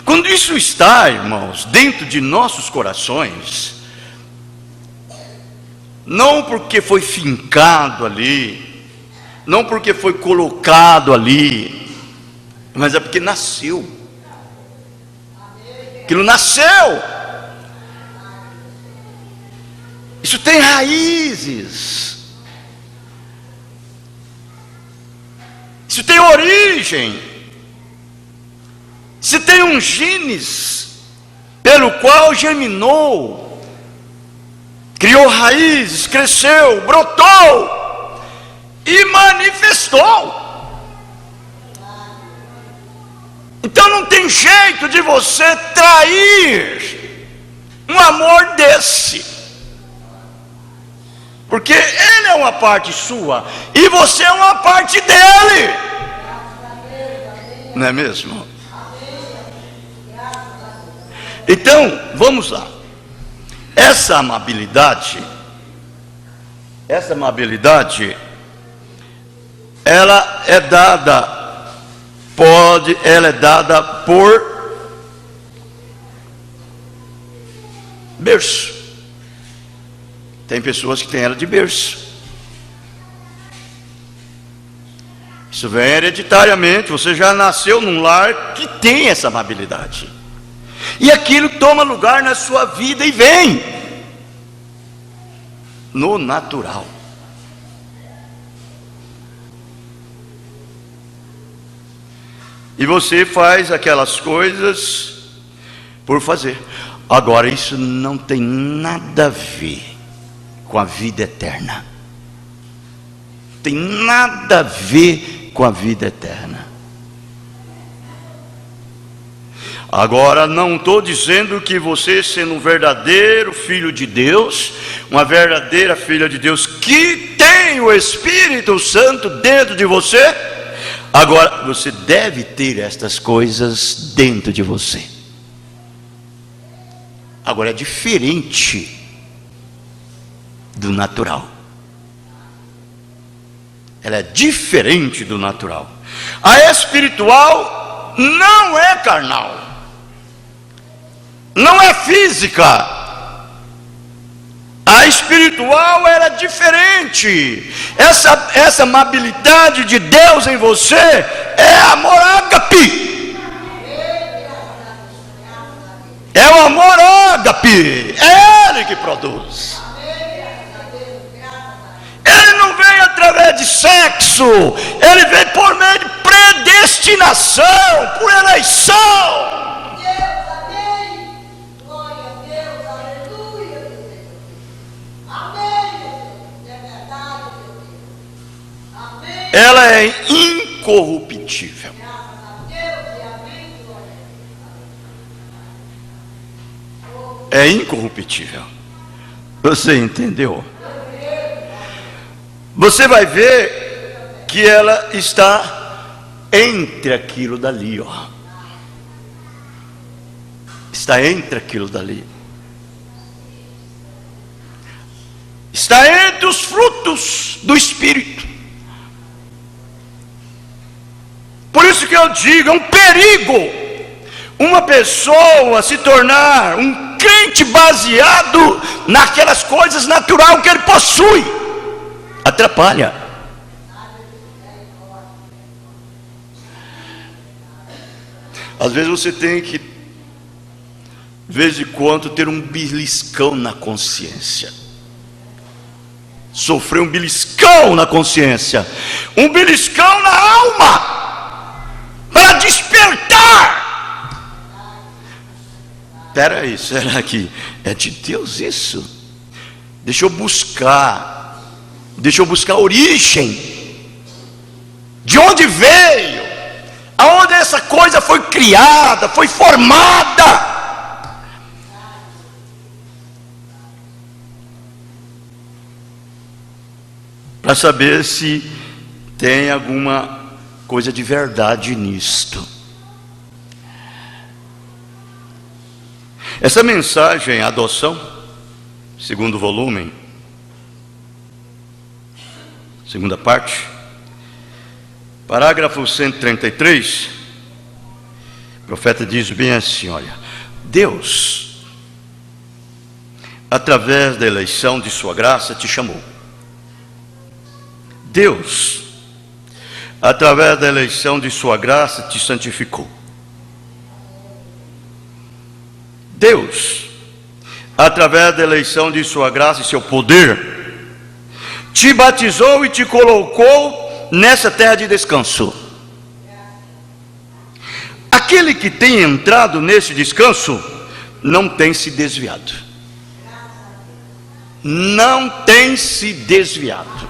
Quando isso está, irmãos, dentro de nossos corações, não porque foi fincado ali, não porque foi colocado ali, mas é porque nasceu. Aquilo nasceu. Isso tem raízes. Isso tem origem. Isso tem um genes pelo qual germinou, criou raízes, cresceu, brotou e manifestou. Então não tem jeito de você trair um amor desse, porque Ele é uma parte sua e você é uma parte dele, não é mesmo? Então vamos lá. Essa amabilidade, ela é dada, ela é dada por berço. Tem pessoas que têm ela de berço. Isso vem hereditariamente. Você já nasceu num lar que tem essa amabilidade, e aquilo toma lugar na sua vida e vem no natural. E você faz aquelas coisas por fazer. Agora, isso não tem nada a ver com a vida eterna. Tem nada a ver com a vida eterna. Agora, não estou dizendo que você, sendo um verdadeiro filho de Deus, uma verdadeira filha de Deus, que tem o Espírito Santo dentro de você, agora você deve ter estas coisas dentro de você. Agora é diferente do natural. Ela é diferente do natural. A espiritual não é carnal, não é física. A espiritual era diferente. Essa amabilidade de Deus em você é amor ágape. É o amor ágape. É Ele que produz. Ele não vem através de sexo. Ele vem por meio de predestinação, por eleição. Ela é incorruptível. É incorruptível. Você entendeu? Você vai ver que ela está entre aquilo dali, ó. Está entre aquilo dali. Está entre os frutos do Espírito. Por isso que eu digo, é um perigo uma pessoa se tornar um crente baseado naquelas coisas naturais que ele possui. Atrapalha. Às vezes você tem que, de vez em quando, ter um beliscão na consciência. Sofrer um beliscão na consciência, um beliscão na alma, para despertar. Espera aí, será que é de Deus isso? Deixa eu buscar a origem, de onde veio, aonde essa coisa foi criada, foi formada. Para saber se tem alguma coisa de verdade nisto. Essa mensagem, adoção, segundo volume, segunda parte, parágrafo 133, o profeta diz bem assim: olha, Deus, através da eleição de sua graça, te chamou. Deus, através da eleição de sua graça, te santificou. Deus, através da eleição de sua graça e seu poder, te batizou e te colocou nessa terra de descanso. Aquele que tem entrado nesse descanso não tem se desviado. Não tem se desviado.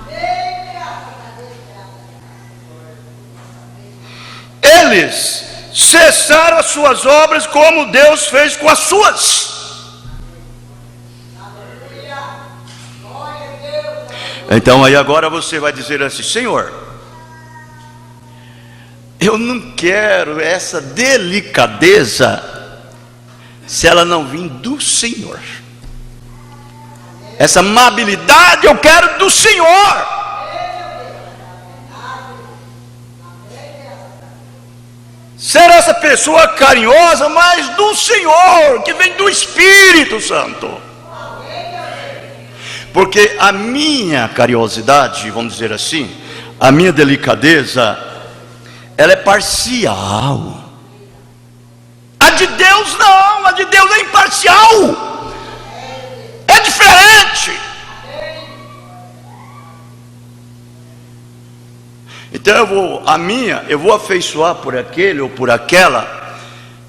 Eles cessaram as suas obras como Deus fez com as suas. Então aí agora você vai dizer assim: Senhor, eu não quero essa delicadeza se ela não vir do Senhor. Essa amabilidade eu quero do Senhor. Ser essa pessoa carinhosa, mas do Senhor, que vem do Espírito Santo. Porque a minha carinhosidade, vamos dizer assim, a minha delicadeza, ela é parcial. A de Deus não, a de Deus é imparcial. É diferente. Então eu vou afeiçoar por aquele ou por aquela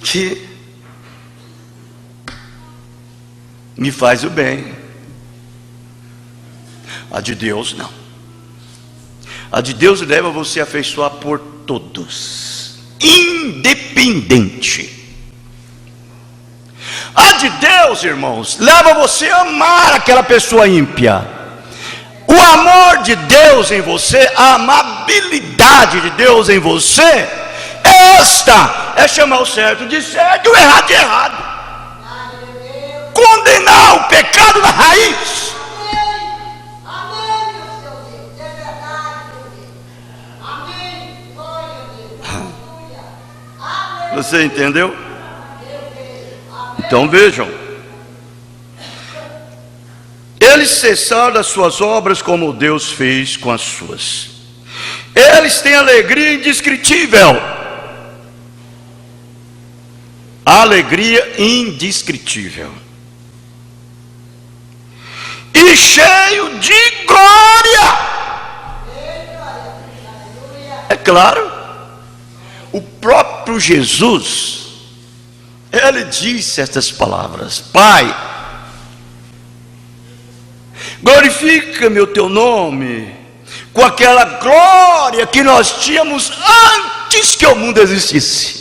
que me faz o bem. A de Deus não. A de Deus leva você a afeiçoar por todos, independente. A de Deus, irmãos, leva você a amar aquela pessoa ímpia. O amor de Deus em você, a amabilidade de Deus em você, esta é chamar o certo de certo e o errado de errado. Condenar o pecado na raiz. Você entendeu? Eles cessaram das suas obras como Deus fez com as suas. Eles têm alegria indescritível. Alegria indescritível. E cheio de glória. É claro, o próprio Jesus, ele disse estas palavras: Pai, glorifica-me o teu nome com aquela glória que nós tínhamos antes que o mundo existisse.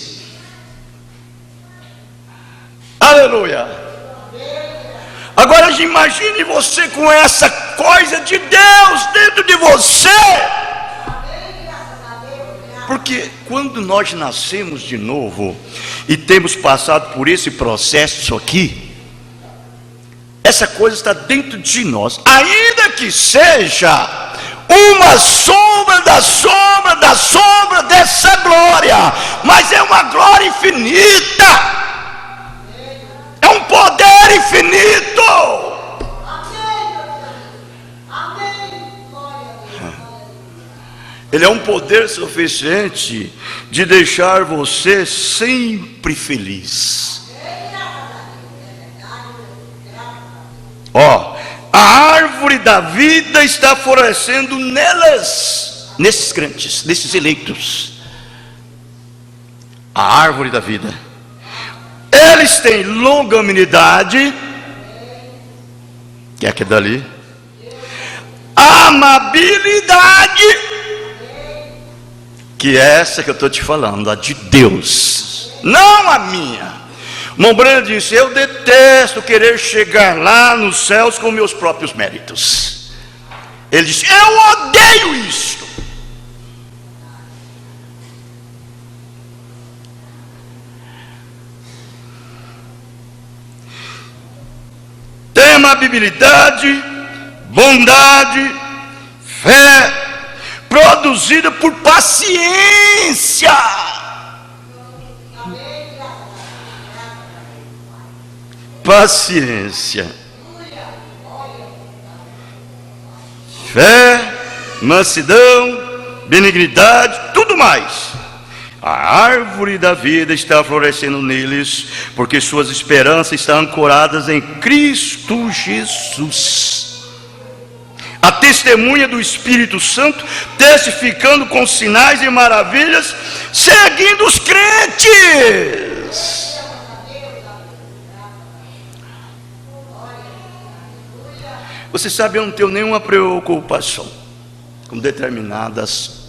Aleluia. Agora imagine você com essa coisa de Deus dentro de você. Porque quando nós nascemos de novo e temos passado por esse processo aqui, essa coisa está dentro de nós, ainda que seja uma sombra da sombra da sombra dessa glória, mas é uma glória infinita, é um poder infinito. Ele é um poder suficiente de deixar você sempre feliz. Ó, a árvore da vida está florescendo nelas, nesses crentes, nesses eleitos. A árvore da vida. Eles têm longanimidade, que é aquele dali, amabilidade, que é essa que eu estou te falando, a de Deus, não a minha. Mombrana disse: eu detesto querer chegar lá nos céus com meus próprios méritos. Ele disse: eu odeio isto. Tem amabilidade, bondade, fé, produzida por paciência. Paciência, fé, mansidão, benignidade, tudo mais. A árvore da vida está florescendo neles, porque suas esperanças estão ancoradas em Cristo Jesus. A testemunha do Espírito Santo testificando com sinais e maravilhas, seguindo os crentes. Você sabe, eu não tenho nenhuma preocupação com determinadas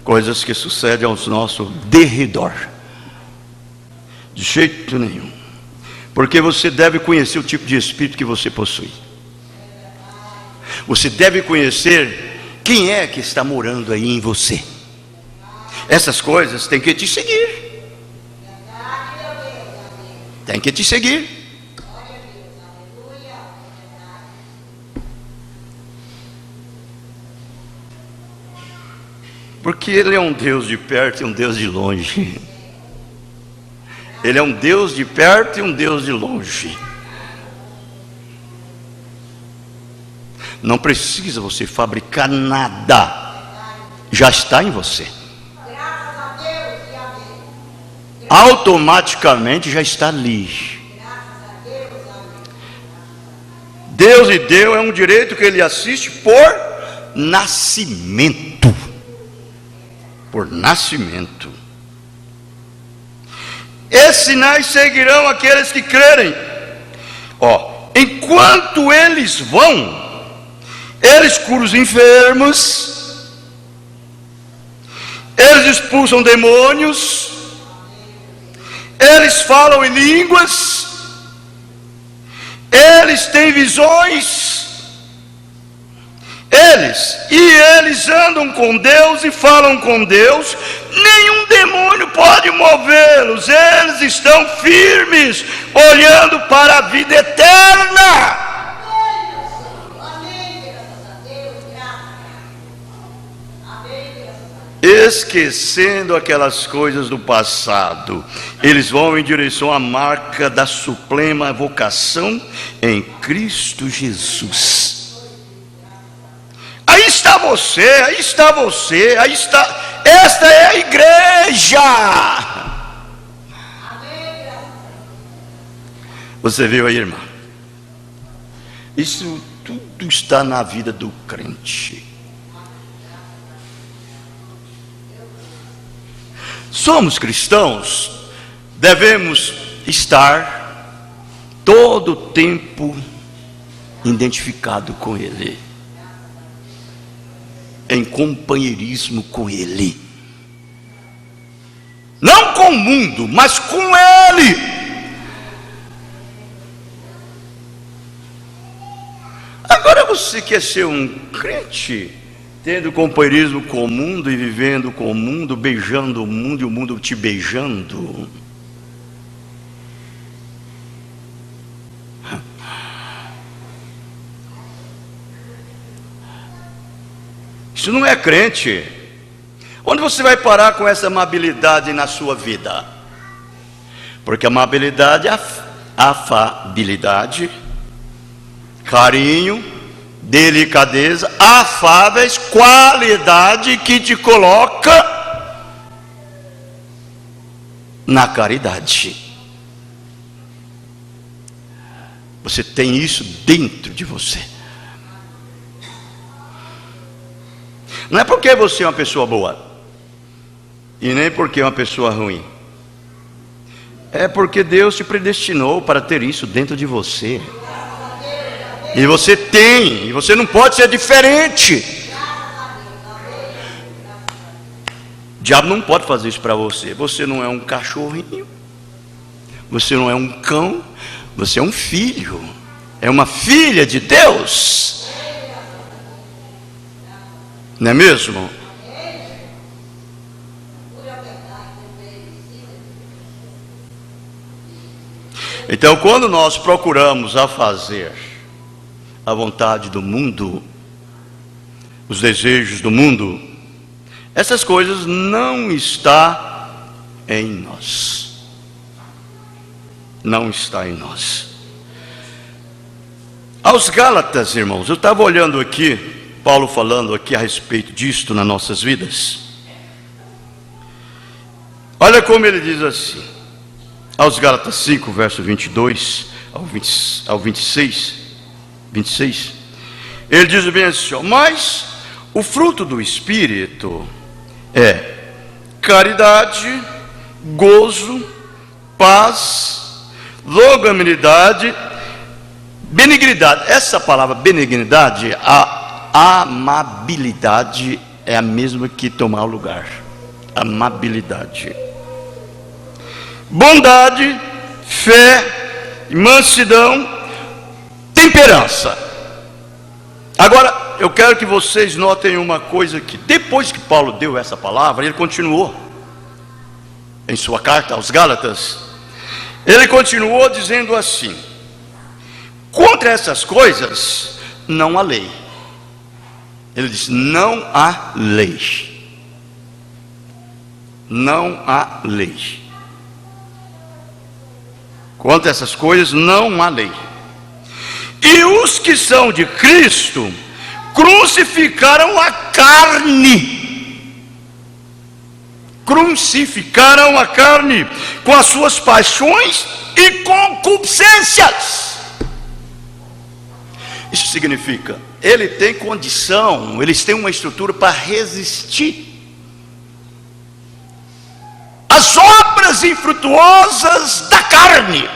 coisas que sucedem ao nosso derredor, de jeito nenhum, porque você deve conhecer o tipo de espírito que você possui. Você deve conhecer quem é que está morando aí em você. Essas coisas têm que te seguir. Tem que te seguir. Porque Ele é um Deus de perto e um Deus de longe. Ele é um Deus de perto e um Deus de longe. Não precisa você fabricar nada, já está em você. Automaticamente já está ali. Deus lhe deu, é um direito que Ele assiste por nascimento. Por nascimento. Esses sinais seguirão aqueles que crerem. Ó, enquanto eles vão, eles curam os enfermos, eles expulsam demônios, eles falam em línguas, eles têm visões, eles andam com Deus e falam com Deus. Nenhum demônio pode movê-los. Eles estão firmes, olhando para a vida eterna. Esquecendo aquelas coisas do passado, eles vão em direção à marca da suprema vocação em Cristo Jesus. aí está você, aí está você, aí está. Esta é a igreja. Você viu aí, irmã? Isso tudo está na vida do crente. Somos cristãos, devemos estar todo o tempo identificado com Ele, em companheirismo com Ele, não com o mundo, mas com Ele. Agora você quer ser um crente, tendo companheirismo com o mundo e vivendo com o mundo, beijando o mundo e o mundo te beijando? Isso não é crente. Onde você vai parar com essa amabilidade na sua vida? Porque amabilidade, afabilidade, carinho, delicadeza, afáveis, qualidade que te coloca na caridade. Você tem isso dentro de você. Não é porque você é uma pessoa boa, e nem porque é uma pessoa ruim. É porque Deus te predestinou para ter isso dentro de você. E você tem, e você não pode ser diferente. O diabo não pode fazer isso para você. Você não é um cachorrinho, você não é um cão, você é um filho, é uma filha de Deus. Não é mesmo? Então, quando nós procuramos a fazer a vontade do mundo, os desejos do mundo, essas coisas não estão em nós. Não está em nós. Aos Gálatas, irmãos, eu estava olhando aqui, Paulo falando aqui a respeito disto nas nossas vidas. Olha como ele diz assim, aos Gálatas 5, verso 22 ao 26, ele diz bem assim, ó, mas o fruto do Espírito é caridade, gozo, paz, longanimidade, benignidade. Essa palavra benignidade, a amabilidade é a mesma que tomar o lugar. Amabilidade, bondade, fé, mansidão, temperança. Agora eu quero que vocês notem uma coisa aqui. Depois que Paulo deu essa palavra, ele continuou em sua carta aos Gálatas. Ele continuou dizendo assim: contra essas coisas não há lei. Ele diz: não há lei. Não há lei. Contra essas coisas não há lei. E os que são de Cristo crucificaram a carne. Crucificaram a carne com as suas paixões e concupiscências. Isso significa, ele tem condição, eles têm uma estrutura para resistir às obras infrutuosas da carne.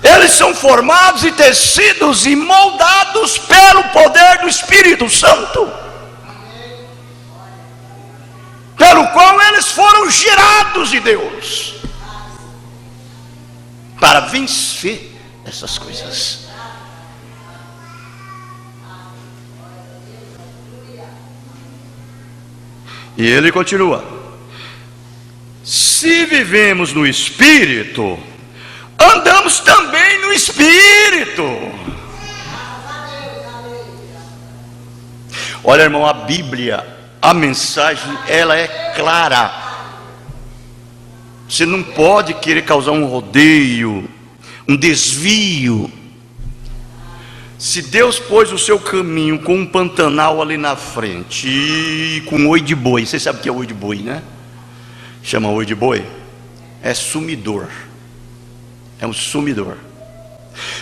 Eles são formados e tecidos e moldados pelo poder do Espírito Santo, pelo qual eles foram gerados de Deus, para vencer essas coisas. E ele continua: se vivemos no Espírito, andamos também no Espírito. Olha, irmão, a Bíblia, a mensagem, ela é clara. Você não pode querer causar um rodeio, um desvio. Se Deus pôs o seu caminho com um pantanal ali na frente e com oi de boi, você sabe o que é oi de boi, né? Chama oi de boi? É sumidor. É um sumidor.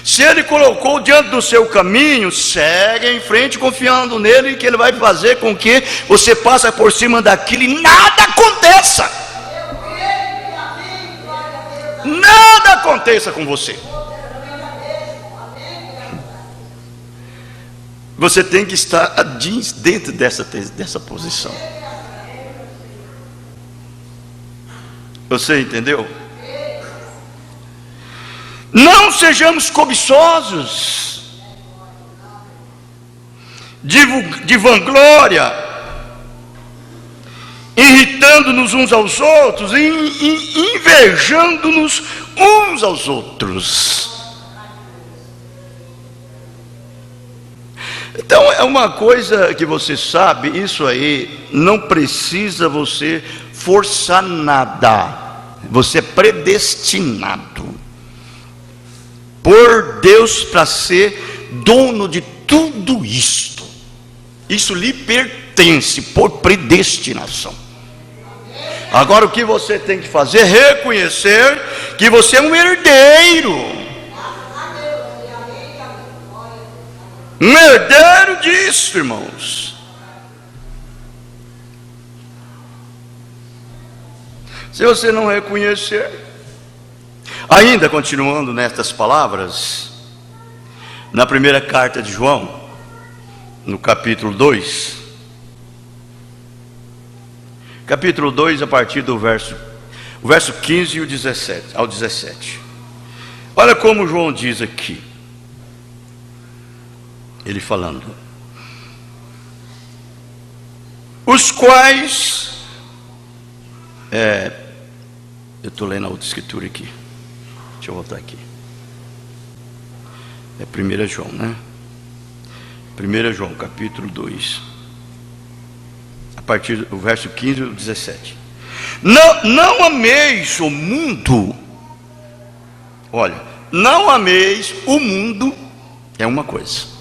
Se Ele colocou diante do seu caminho, segue em frente confiando nele, que Ele vai fazer com que você passe por cima daquilo e nada aconteça. Nada aconteça com você. Você tem que estar dentro dessa posição. Você entendeu? Não sejamos cobiçosos de vanglória, irritando-nos uns aos outros e invejando-nos uns aos outros. Então é uma coisa que você sabe, isso aí não precisa você forçar nada. Você é predestinado por Deus para ser dono de tudo isto. Isso lhe pertence por predestinação. Agora o que você tem que fazer é reconhecer que você é um herdeiro. Um herdeiro disso, irmãos. Se você não reconhecer, ainda continuando nestas palavras, na primeira carta de João, no capítulo 2, a partir do verso 15 e o 17, ao 17. Olha como João diz aqui, ele falando: os quais, eu estou lendo a outra escritura aqui, deixa eu voltar aqui, é 1 João, né? 1 João, capítulo 2, a partir do verso 15 e 17. Não ameis o mundo, olha, não ameis o mundo, é uma coisa,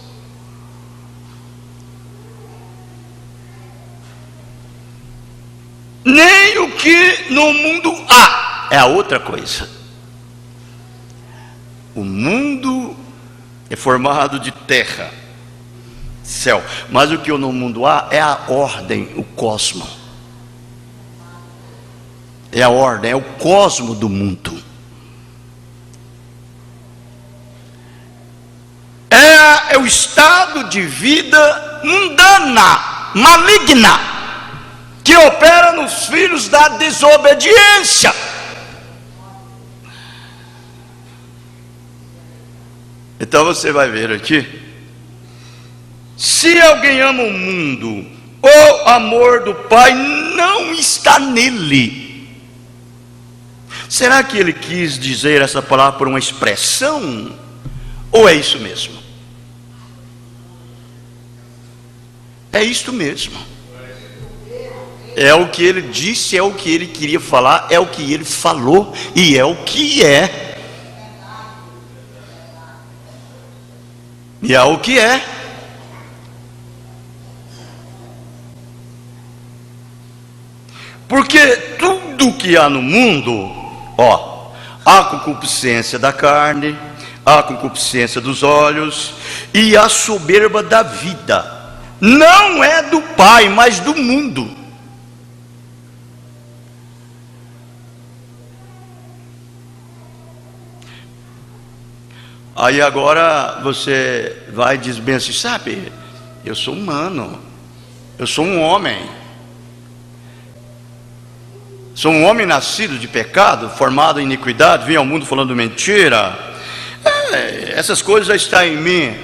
nem o que no mundo há, é a outra coisa. O mundo é formado de terra, céu, mas o que no mundo há é a ordem, o cosmo. É a ordem, é o cosmo do mundo. É o estado de vida mundana, maligna, que opera nos filhos da desobediência. Então você vai ver aqui, se alguém ama o mundo, o amor do Pai não está nele. Será que ele quis dizer essa palavra por uma expressão? Ou é isso mesmo? É isto mesmo. É o que ele disse, é o que ele queria falar, é o que ele falou e é o que é. E é o que é. Porque tudo que há no mundo, há concupiscência da carne, há concupiscência dos olhos e a soberba da vida. Não é do Pai, mas do mundo. Aí agora você vai dizer bem assim, sabe, eu sou humano, eu sou um homem, sou um homem nascido de pecado, formado em iniquidade, vim ao mundo falando mentira, essas coisas já estão em mim,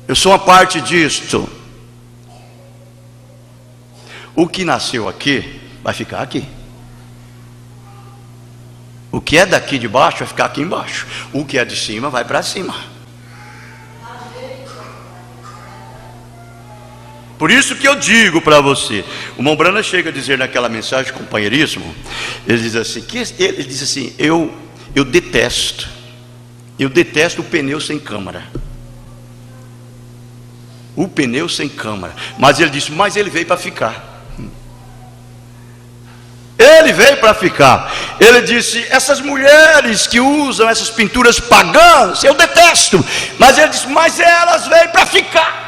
eu sou uma parte disto. O que nasceu aqui, vai ficar aqui. O que é daqui de baixo vai ficar aqui embaixo. O que é de cima vai para cima. Por isso que eu digo para você, o irmão Brana chega a dizer naquela mensagem de companheirismo, ele diz assim, eu detesto Eu detesto o pneu sem câmara. O pneu sem câmara. Mas ele disse, mas ele veio para ficar. Ele veio para ficar. Ele disse, essas mulheres que usam essas pinturas pagãs, eu detesto. Mas ele disse, mas elas veio para ficar.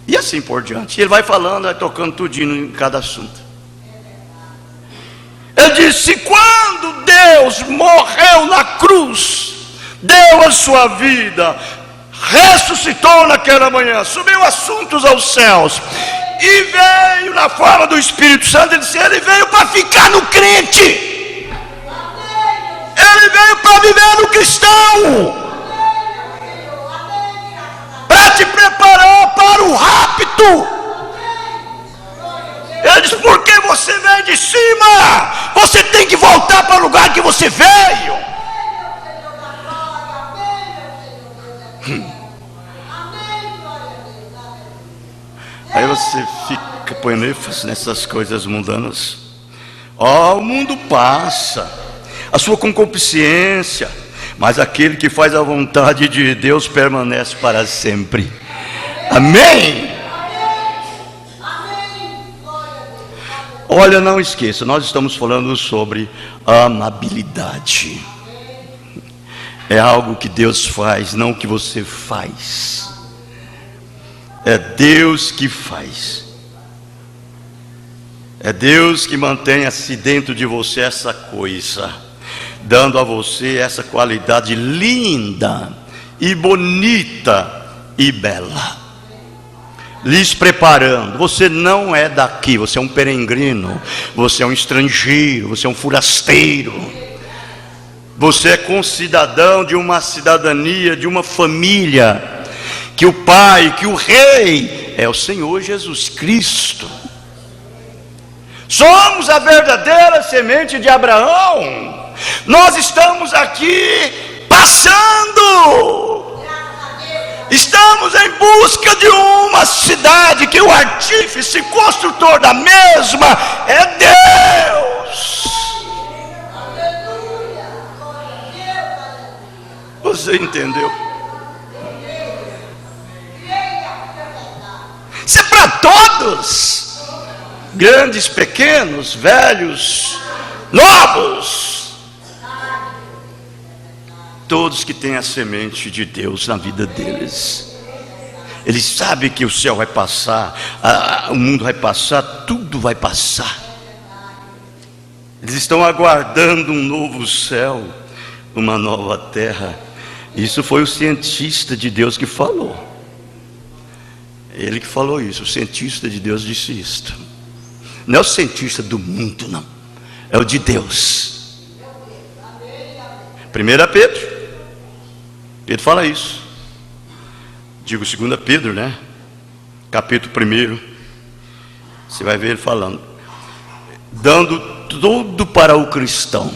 E assim por diante. Ele vai falando, vai tocando tudinho em cada assunto. Ele disse, quando Deus morreu na cruz, deu a sua vida, ressuscitou naquela manhã, subiu assuntos aos céus e veio na forma do Espírito Santo. Ele disse, ele veio para ficar no crente, ele veio para viver no cristão, para te preparar para o rapto. Ele diz, porque você veio de cima, você tem que voltar para o lugar que você veio. Aí você fica põe ênfase nessas coisas mundanas. O mundo passa, a sua concupiscência, mas aquele que faz a vontade de Deus permanece para sempre. Amém? Olha, não esqueça, nós estamos falando sobre amabilidade. É algo que Deus faz, não que você faz. É Deus que faz. É Deus que mantém-se dentro de você essa coisa, dando a você essa qualidade linda e bonita e bela, lhes preparando. Você não é daqui, você é um peregrino, você é um estrangeiro, você é um forasteiro, você é concidadão de uma cidadania, de uma família, que o Pai, que o Rei é o Senhor Jesus Cristo. Somos a verdadeira semente de Abraão. Nós estamos aqui passando, estamos em busca de uma cidade que o artífice, construtor da mesma é Deus. Você entendeu? Isso é para todos, grandes, pequenos, velhos, novos, todos que têm a semente de Deus na vida deles. Eles sabem que o céu vai passar, o mundo vai passar, tudo vai passar. Eles estão aguardando um novo céu, uma nova terra. Isso foi o cientista de Deus que falou. Ele que falou isso, o cientista de Deus disse isto. Não é o cientista do mundo, não, é o de Deus. 1 Pedro fala isso. Digo 2 Pedro, né? Capítulo 1. Você vai ver ele falando, dando tudo para o cristão.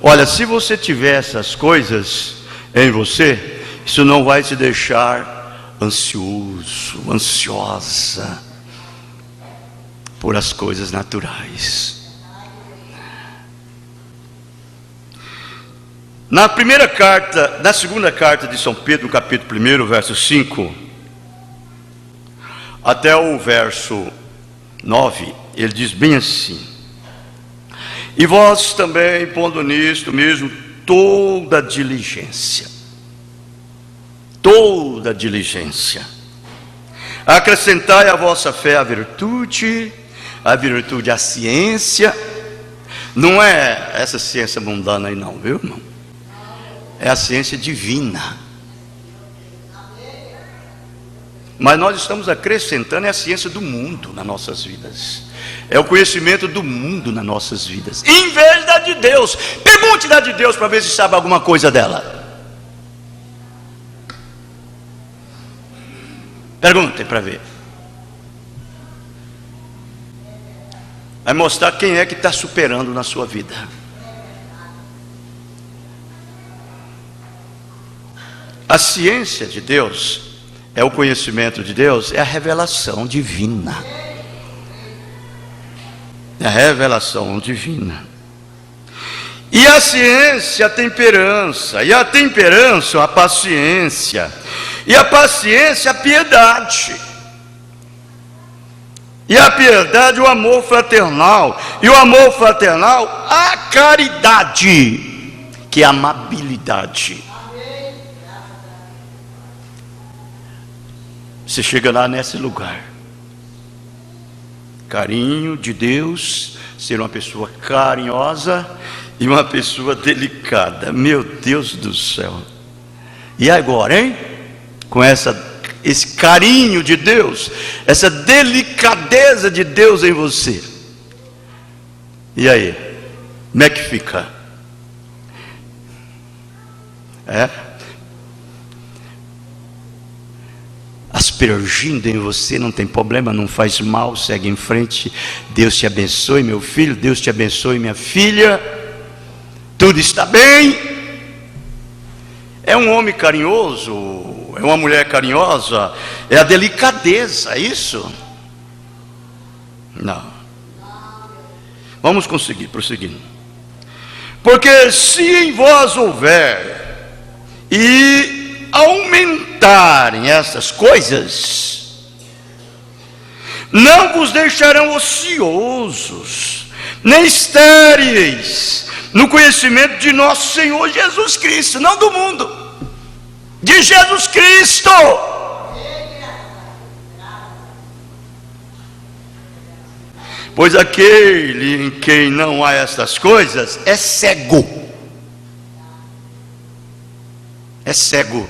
Olha, se você tiver essas coisas em você, isso não vai te deixar ansioso, ansiosa por as coisas naturais. Na segunda carta de São Pedro, capítulo 1, verso 5 até o verso 9, ele diz bem assim: e vós também, pondo nisto mesmo toda diligência, acrescentai à vossa fé a virtude a ciência. Não é essa ciência mundana aí não, viu, irmão? É a ciência divina. Mas nós estamos acrescentando a ciência do mundo nas nossas vidas. É o conhecimento do mundo nas nossas vidas, em vez da de Deus. Pergunte da de Deus para ver se sabe alguma coisa dela. Perguntem para ver. Vai mostrar quem é que está superando na sua vida. A ciência de Deus é o conhecimento de Deus, é a revelação divina. É a revelação divina. E a ciência, a temperança. E a temperança, a paciência. E a paciência, a piedade. E a piedade, o amor fraternal. E o amor fraternal, a caridade, que é a amabilidade. Você chega lá nesse lugar. Carinho de Deus, ser uma pessoa carinhosa e uma pessoa delicada. Meu Deus do céu. E agora, hein? Com esse carinho de Deus, essa delicadeza de Deus em você. E aí? Como é que fica? Aspergindo em você, não tem problema, não faz mal, segue em frente. Deus te abençoe, meu filho. Deus te abençoe, minha filha. Tudo está bem. É um homem carinhoso, é uma mulher carinhosa, é a delicadeza, é isso? Não. Vamos conseguir, prosseguindo. Porque se em vós houver e aumentarem essas coisas, não vos deixarão ociosos, nem estéreis, no conhecimento de nosso Senhor Jesus Cristo, não do mundo, de Jesus Cristo. Pois aquele em quem não há estas coisas é cego. É cego.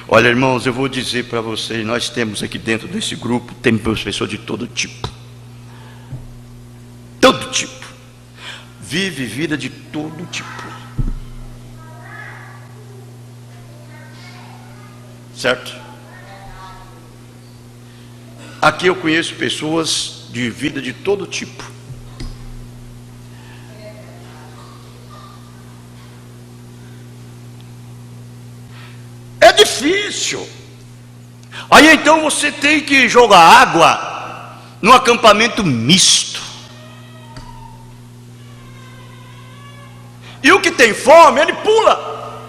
Olha, irmãos, eu vou dizer para vocês, nós temos aqui dentro desse grupo, temos pessoas de todo tipo. Todo tipo. Vive vida de todo tipo. Certo? Aqui eu conheço pessoas de vida de todo tipo. É difícil. Aí então você tem que jogar água no acampamento misto. E o que tem fome, ele pula,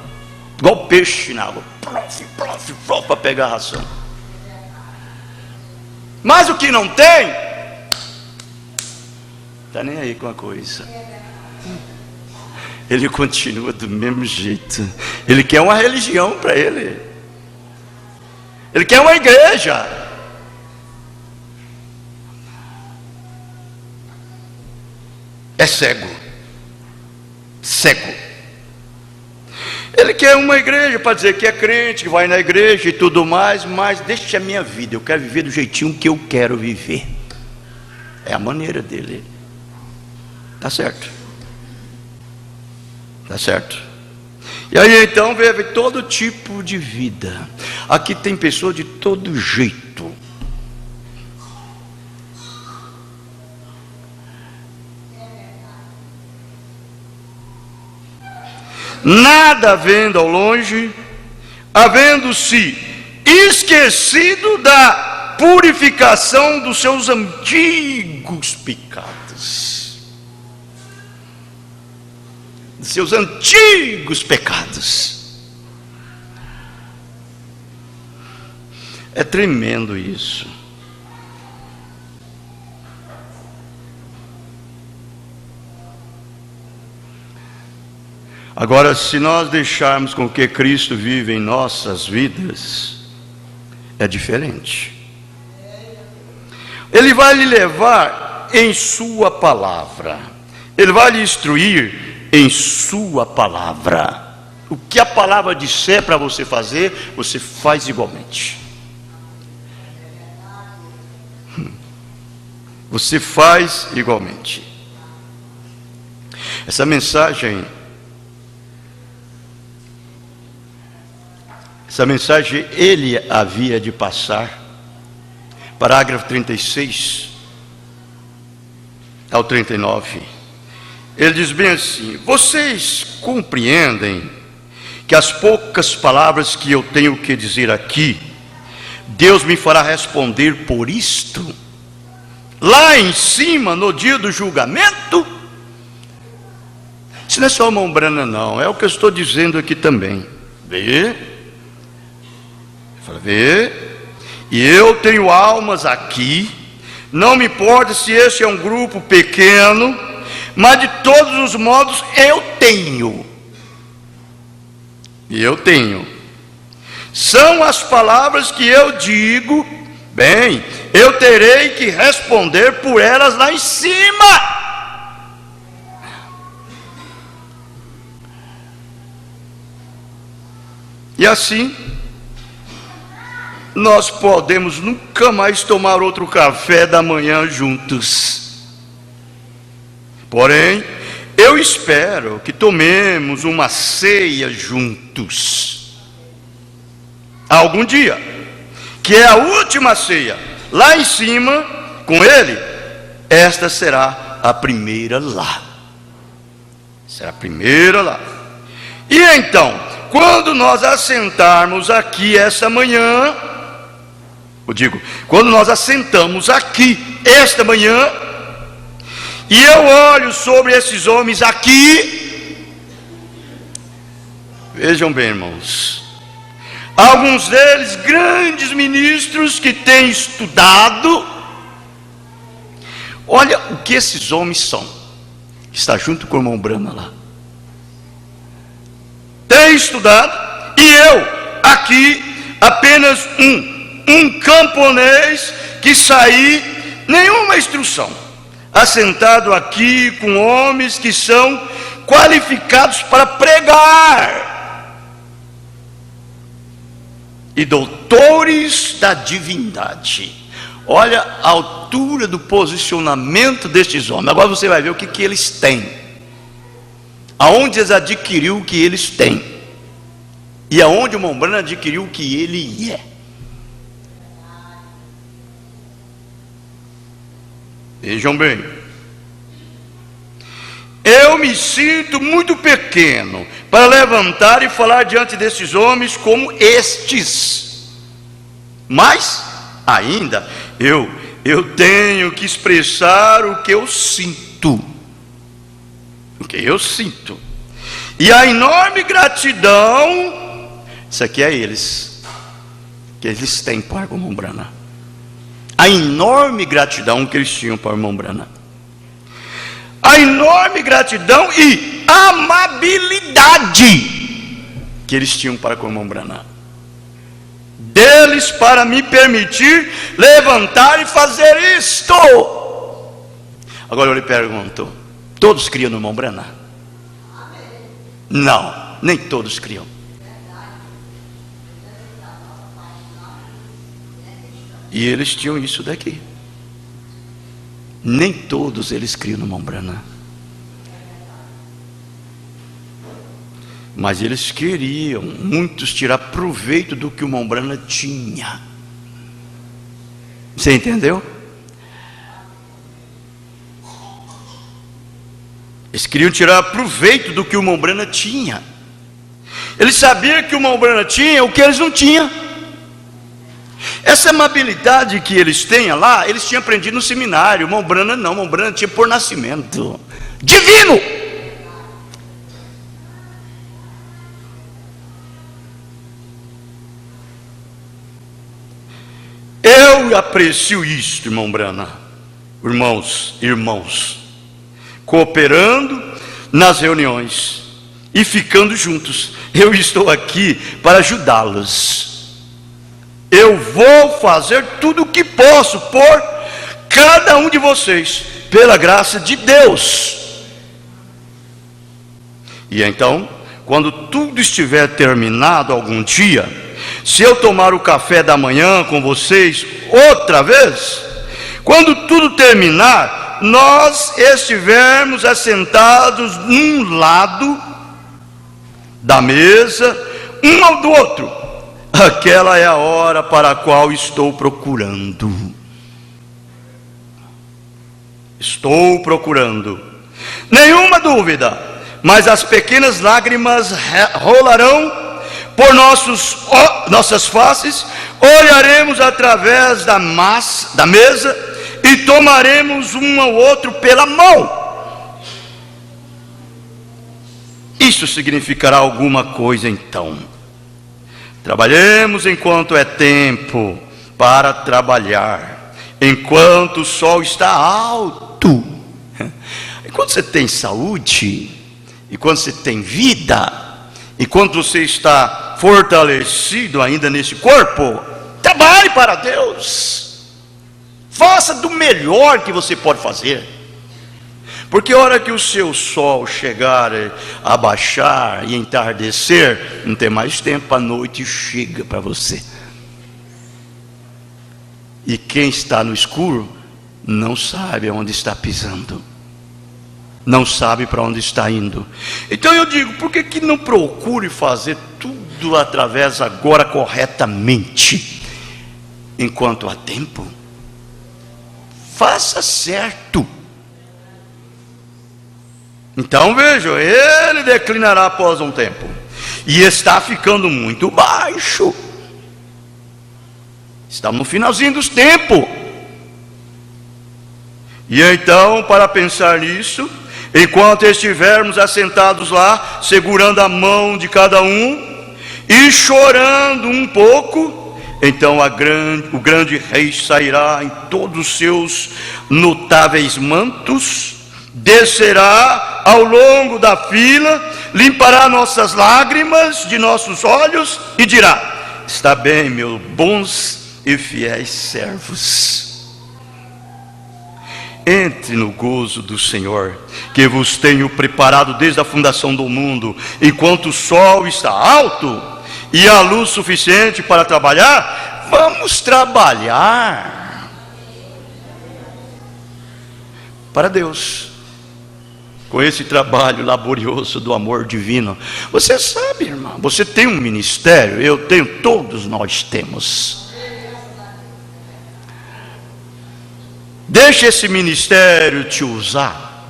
igual peixe na água, para pegar a ração. Mas o que não tem, está nem aí com a coisa. Ele continua do mesmo jeito. Ele quer uma religião para ele. Ele quer uma igreja. É cego. Cego. Ele quer uma igreja para dizer que é crente, que vai na igreja e tudo mais, mas deixa a minha vida, eu quero viver do jeitinho que eu quero viver. É a maneira dele. Tá certo. Tá certo. E aí então vive todo tipo de vida. Aqui tem pessoas de todo jeito. Nada vendo ao longe, havendo-se esquecido da purificação dos seus antigos pecados. Dos seus antigos pecados. É tremendo isso. Agora, se nós deixarmos com que Cristo vive em nossas vidas, é diferente. Ele vai lhe levar em sua palavra. Ele vai lhe instruir em sua palavra. O que a palavra disser para você fazer, você faz igualmente. Você faz igualmente. Essa mensagem ele havia de passar. Parágrafo 36 ao 39. Ele diz bem assim: vocês compreendem que as poucas palavras que eu tenho que dizer aqui, Deus me fará responder por isto, lá em cima, no dia do julgamento. Isso não é só mão brana, não, é o que eu estou dizendo aqui também. Vê, vê, e eu tenho almas aqui, não me importa se esse é um grupo pequeno, mas de todos os modos eu tenho. E eu tenho. São as palavras que eu digo, bem, eu terei que responder por elas lá em cima. E assim, nós podemos nunca mais tomar outro café da manhã juntos. Porém, eu espero que tomemos uma ceia juntos. Algum dia, que é a última ceia, lá em cima, com Ele, esta será a primeira lá. Será a primeira lá. E então, quando nós assentarmos aqui essa manhã, eu digo, quando nós assentamos aqui esta manhã, e eu olho sobre esses homens aqui, vejam bem, irmãos, alguns deles grandes ministros que têm estudado, olha o que esses homens são, está junto com o irmão Brana lá, tem estudado, e eu aqui apenas um camponês que saí, nenhuma instrução, assentado aqui com homens que são qualificados para pregar, e doutores da divindade. Olha a altura do posicionamento destes homens. Agora você vai ver o que eles têm, aonde eles adquiriu o que eles têm, e aonde o irmão Brana adquiriu o que ele é. Vejam bem, eu me sinto muito pequeno para levantar e falar diante desses homens como estes, mas ainda eu tenho que expressar o que eu sinto, e a enorme gratidão, isso aqui é eles, que eles têm para o irmão Brana, a enorme gratidão que eles tinham para o irmão Brana, a enorme gratidão e amabilidade que eles tinham para com o irmão Brana, deles para me permitir levantar e fazer isto. Agora eu lhe pergunto, todos criam no irmão Brana? Não, nem todos criam. E eles tinham isso daqui. Nem todos eles criam no irmão Brana, mas eles queriam, muitos, tirar proveito do que o irmão Brana tinha. Você entendeu? Eles queriam tirar proveito do que o irmão Brana tinha. Eles sabiam que o irmão Brana tinha o que eles não tinham. Essa amabilidade que eles têm lá, eles tinham aprendido no seminário. O irmão Brana não, o irmão Brana tinha por nascimento divino. Eu aprecio isto, irmão Brana, irmãos, cooperando nas reuniões e ficando juntos. Eu estou aqui para ajudá-los. Eu vou fazer tudo o que posso por cada um de vocês, pela graça de Deus. E então, quando tudo estiver terminado algum dia, se eu tomar o café da manhã com vocês outra vez, quando tudo terminar, nós estivermos assentados num lado da mesa, um ao do outro, aquela é a hora para a qual estou procurando. Estou procurando, nenhuma dúvida, mas as pequenas lágrimas rolarão por nossas faces, olharemos através da mesa e tomaremos um ao outro pela mão. Isso significará alguma coisa então. Trabalhemos enquanto é tempo para trabalhar, enquanto o sol está alto, enquanto você tem saúde, enquanto você tem vida, enquanto você está fortalecido ainda nesse corpo, trabalhe para Deus, faça do melhor que você pode fazer. Porque a hora que o seu sol chegar a baixar e entardecer, não tem mais tempo, a noite chega para você. E quem está no escuro não sabe aonde está pisando, não sabe para onde está indo. Então eu digo, por que não procure fazer tudo através agora corretamente, enquanto há tempo? Faça certo. Então veja, ele declinará após um tempo, e está ficando muito baixo. Estamos no finalzinho dos tempos. E então, para pensar nisso, enquanto estivermos assentados lá, segurando a mão de cada um e chorando um pouco, então o grande rei sairá em todos os seus notáveis mantos, descerá ao longo da fila, limpará nossas lágrimas de nossos olhos e dirá: está bem, meus bons e fiéis servos, entre no gozo do Senhor, que vos tenho preparado desde a fundação do mundo. Enquanto o sol está alto e há luz suficiente para trabalhar, vamos trabalhar para Deus, com esse trabalho laborioso do amor divino. Você sabe, irmão, você tem um ministério, eu tenho, todos nós temos. Deixa esse ministério te usar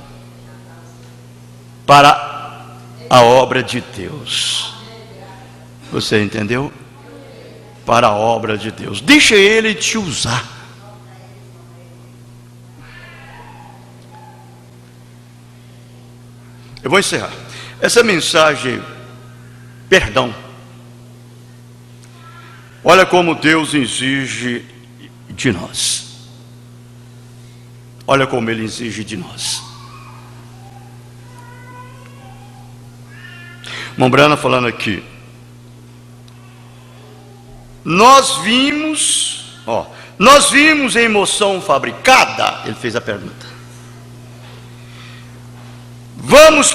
para a obra de Deus. Você entendeu? Para a obra de Deus. Deixa ele te usar. Eu vou encerrar essa mensagem. Perdão. Olha como Deus exige de nós. Olha como Ele exige de nós. Mombrana falando aqui. Nós vimos em emoção fabricada. Ele fez a pergunta. Vamos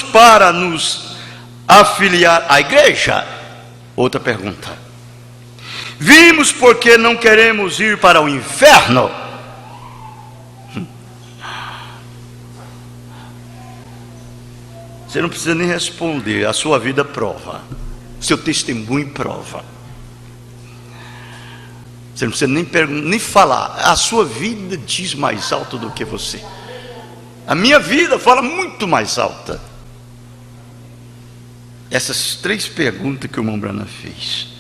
para nos afiliar à igreja? Outra pergunta. Vimos porque não queremos ir para o inferno? Você não precisa nem responder, a sua vida prova, seu testemunho prova. Você não precisa nem falar, a sua vida diz mais alto do que você. A minha vida fala muito mais alta. Essas 3 perguntas que o Mombrana fez.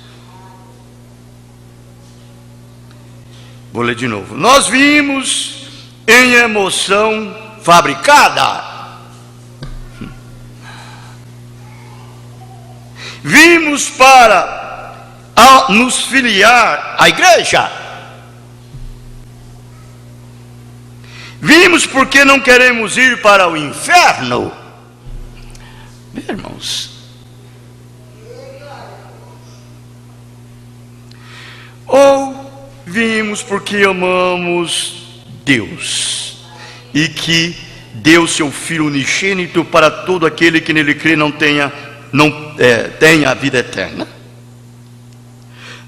Vou ler de novo. Nós vimos em emoção fabricada. Vimos para nos filiar à igreja. Vimos porque não queremos ir para o inferno. Meus irmãos, ou vimos porque amamos Deus e que deu seu Filho unigênito para todo aquele que nele crê não tenha a vida eterna.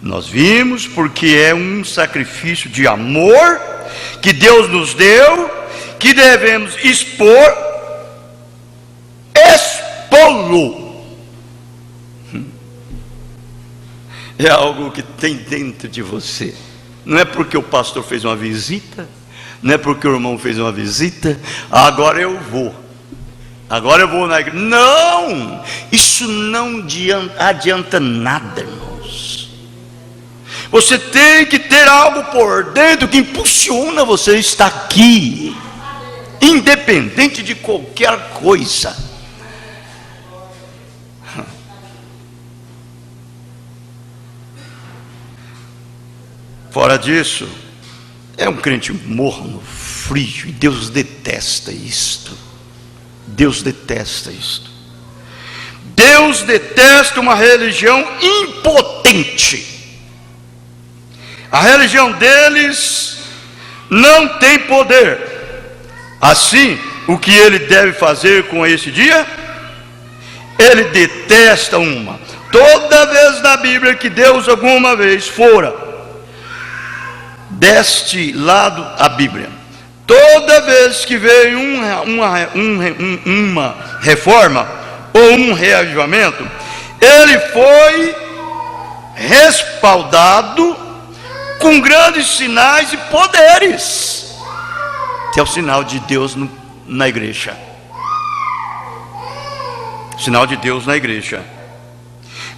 Nós vimos porque é um sacrifício de amor que Deus nos deu, que devemos expô-lo. É algo que tem dentro de você. Não é porque o pastor fez uma visita, não é porque o irmão fez uma visita, agora eu vou na igreja. Não, isso não adianta nada, irmãos. Você tem que ter algo por dentro que impulsiona você a estar aqui, independente de qualquer coisa. Fora disso, é um crente morno, frio, e Deus detesta isto. Deus detesta isto. Deus detesta uma religião impotente. A religião deles não tem poder. Assim, o que ele deve fazer com esse dia? Ele detesta uma. Toda vez na Bíblia que Deus alguma vez fora deste lado a Bíblia, toda vez que veio uma reforma ou um reavivamento, ele foi respaldado com grandes sinais e poderes, que é o sinal de Deus na igreja. Sinal de Deus na igreja.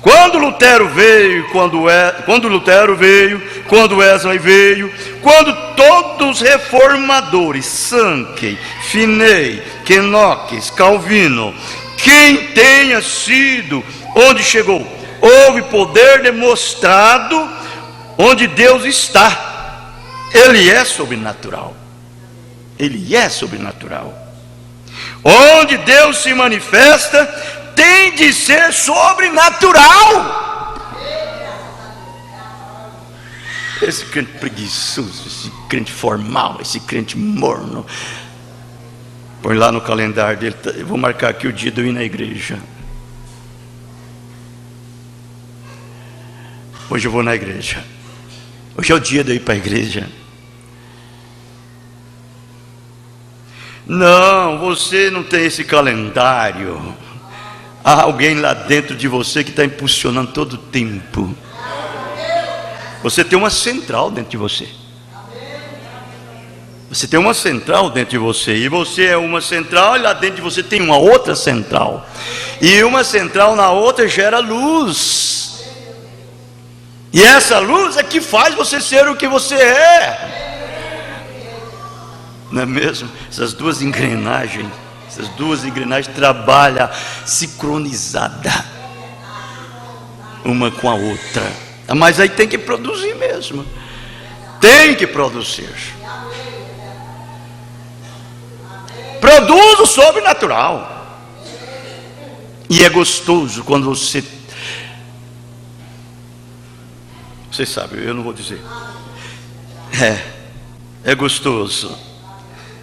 Quando Lutero veio, quando Wesley veio, quando todos os reformadores, Sankey, Finney, Knox, Calvino, quem tenha sido, onde chegou, houve poder demonstrado onde Deus está. Ele é sobrenatural. Ele é sobrenatural. Onde Deus se manifesta, tem de ser sobrenatural. Esse crente preguiçoso, esse crente formal, esse crente morno, põe lá no calendário dele, eu vou marcar aqui o dia de eu ir na igreja. Hoje eu vou na igreja. Hoje é o dia de eu ir para a igreja. Não, você não tem esse calendário. Há alguém lá dentro de você que está impulsionando todo o tempo. Você tem uma central dentro de você. Você tem uma central dentro de você. E você é uma central, e lá dentro de você tem uma outra central. E uma central na outra gera luz. E essa luz é que faz você ser o que você é. Não é mesmo? Essas duas engrenagens trabalham sincronizada uma com a outra. Mas aí tem que produzir mesmo. Tem que produzir. Produz o sobrenatural. E é gostoso quando você sabe, eu não vou dizer. É gostoso.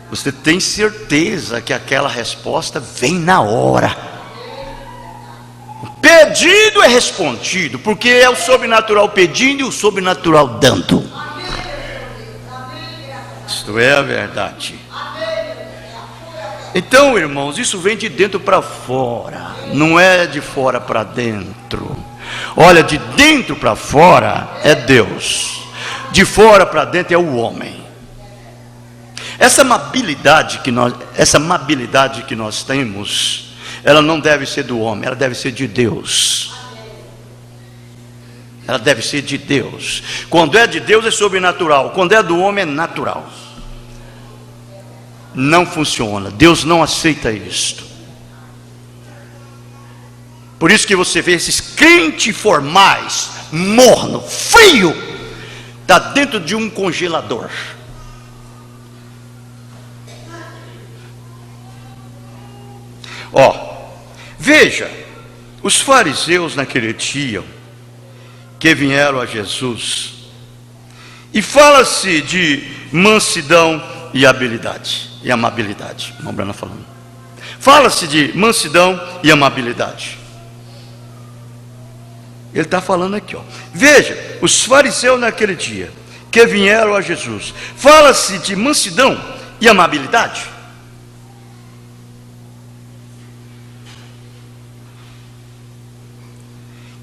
Você tem certeza que aquela resposta vem na hora. O pedido é respondido, porque é o sobrenatural pedindo e o sobrenatural dando. Isto é a verdade. Então, irmãos, isso vem de dentro para fora, não é de fora para dentro. Olha, de dentro para fora é Deus, de fora para dentro é o homem. Essa amabilidade que nós temos, ela não deve ser do homem, ela deve ser de Deus. Ela deve ser de Deus. Quando é de Deus é sobrenatural, quando é do homem é natural. Não funciona, Deus não aceita isto. Por isso que você vê esses crentes formais, morno, frio, está dentro de um congelador. Veja, os fariseus naquele dia que vieram a Jesus, e fala-se de mansidão e habilidade e amabilidade. Irmão Brana falando. Fala-se de mansidão e amabilidade. Ele está falando aqui, veja, os fariseus naquele dia que vieram a Jesus, fala-se de mansidão e amabilidade.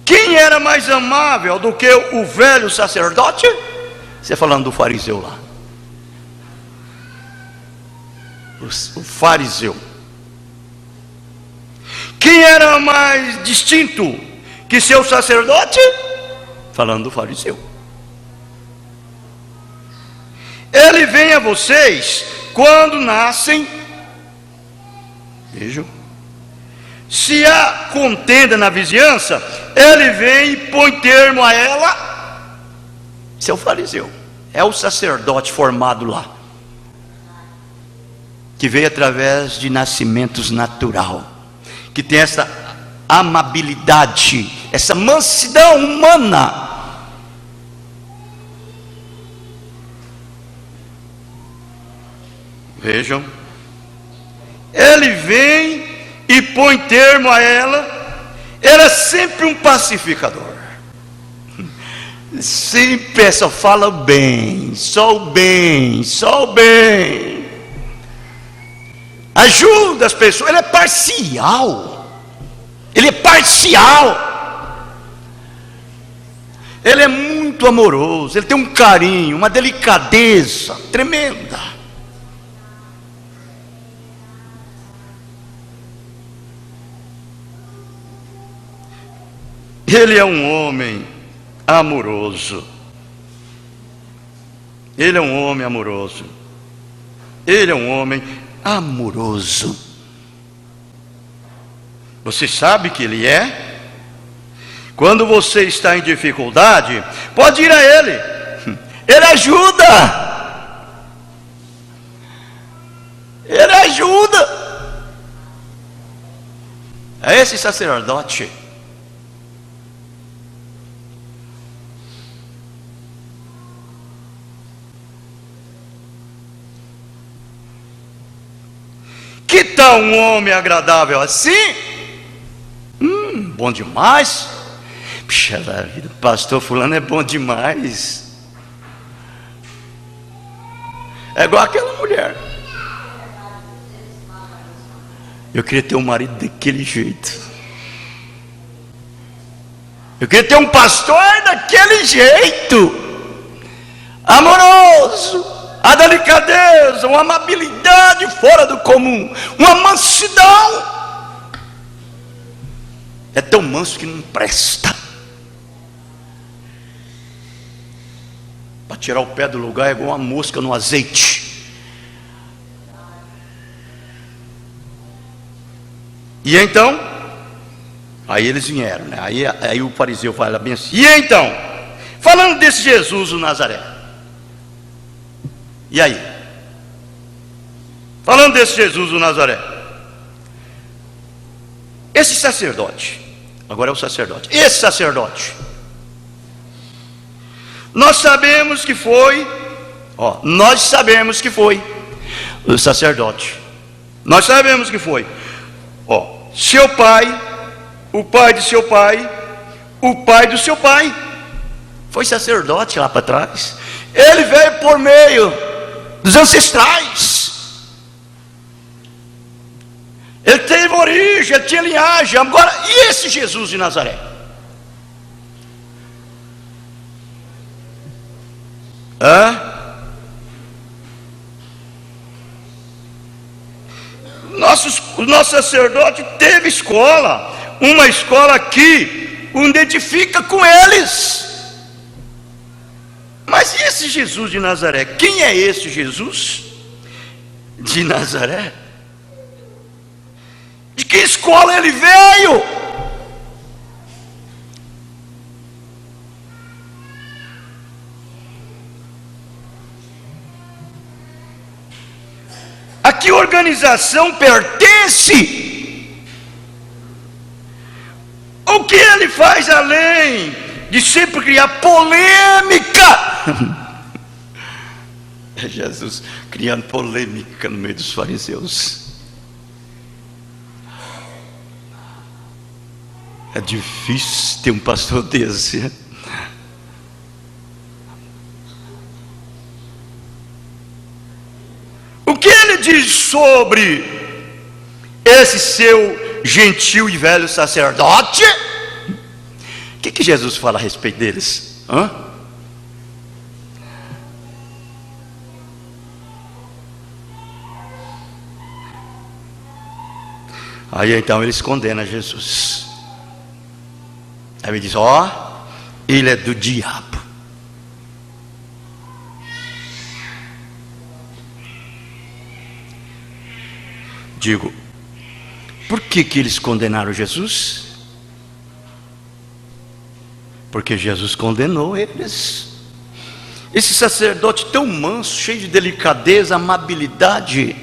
Quem era mais amável do que o velho sacerdote? Você falando do fariseu lá. O fariseu. Quem era mais distinto que seu sacerdote? Falando do fariseu. vem a vocês quando nascem. Vejam. Se há contenda na vizinhança, ele vem e põe termo a ela. Esse é o fariseu, é o sacerdote formado lá, que veio através de nascimentos natural, que tem essa amabilidade, essa mansidão humana. Vejam, ele vem e põe termo a ela. Ele é sempre um pacificador, sempre só fala o bem, só o bem, só o bem, ajuda as pessoas. Ele é parcial, ele é parcial, ele é muito amoroso, ele tem um carinho, uma delicadeza tremenda. Ele é um homem amoroso. Ele é um homem amoroso. Ele é um homem amoroso. Você sabe que ele é? Quando você está em dificuldade, pode ir a ele. Ele ajuda. Ele ajuda. É esse sacerdote. Que tal um homem agradável assim? Bom demais. Puxa vida, pastor fulano é bom demais. É igual aquela mulher. Eu queria ter um marido daquele jeito. Eu queria ter um pastor daquele jeito. Amoroso. A delicadeza, uma amabilidade fora do comum, uma mansidão. É tão manso que não presta. Para tirar o pé do lugar é igual uma mosca no azeite. E então, aí eles vieram, né? Aí o fariseu fala bem assim: e então, falando desse Jesus o Nazaré, e aí? Falando desse Jesus o Nazaré, esse sacerdote, agora é o sacerdote, esse sacerdote, nós sabemos que foi, nós sabemos que foi o sacerdote, nós sabemos que foi, seu pai, o pai de seu pai, o pai do seu pai, foi sacerdote lá para trás. Ele veio por meio dos ancestrais. Ele teve origem, ele tinha linhagem. Agora, e esse Jesus de Nazaré? O nosso sacerdote teve escola, uma escola que o identifica com eles. Mas e esse Jesus de Nazaré? Quem é esse Jesus de Nazaré? De que escola ele veio? A que organização pertence? O que ele faz além de sempre criar polêmica? É Jesus criando polêmica no meio dos fariseus. É difícil ter um pastor desse. O que ele diz sobre esse seu gentil e velho sacerdote? O que Jesus fala a respeito deles? Aí então eles condenam Jesus. Aí ele diz: ele é do diabo. Digo, por que eles condenaram Jesus? Porque Jesus condenou eles. Esse sacerdote tão manso, cheio de delicadeza, amabilidade,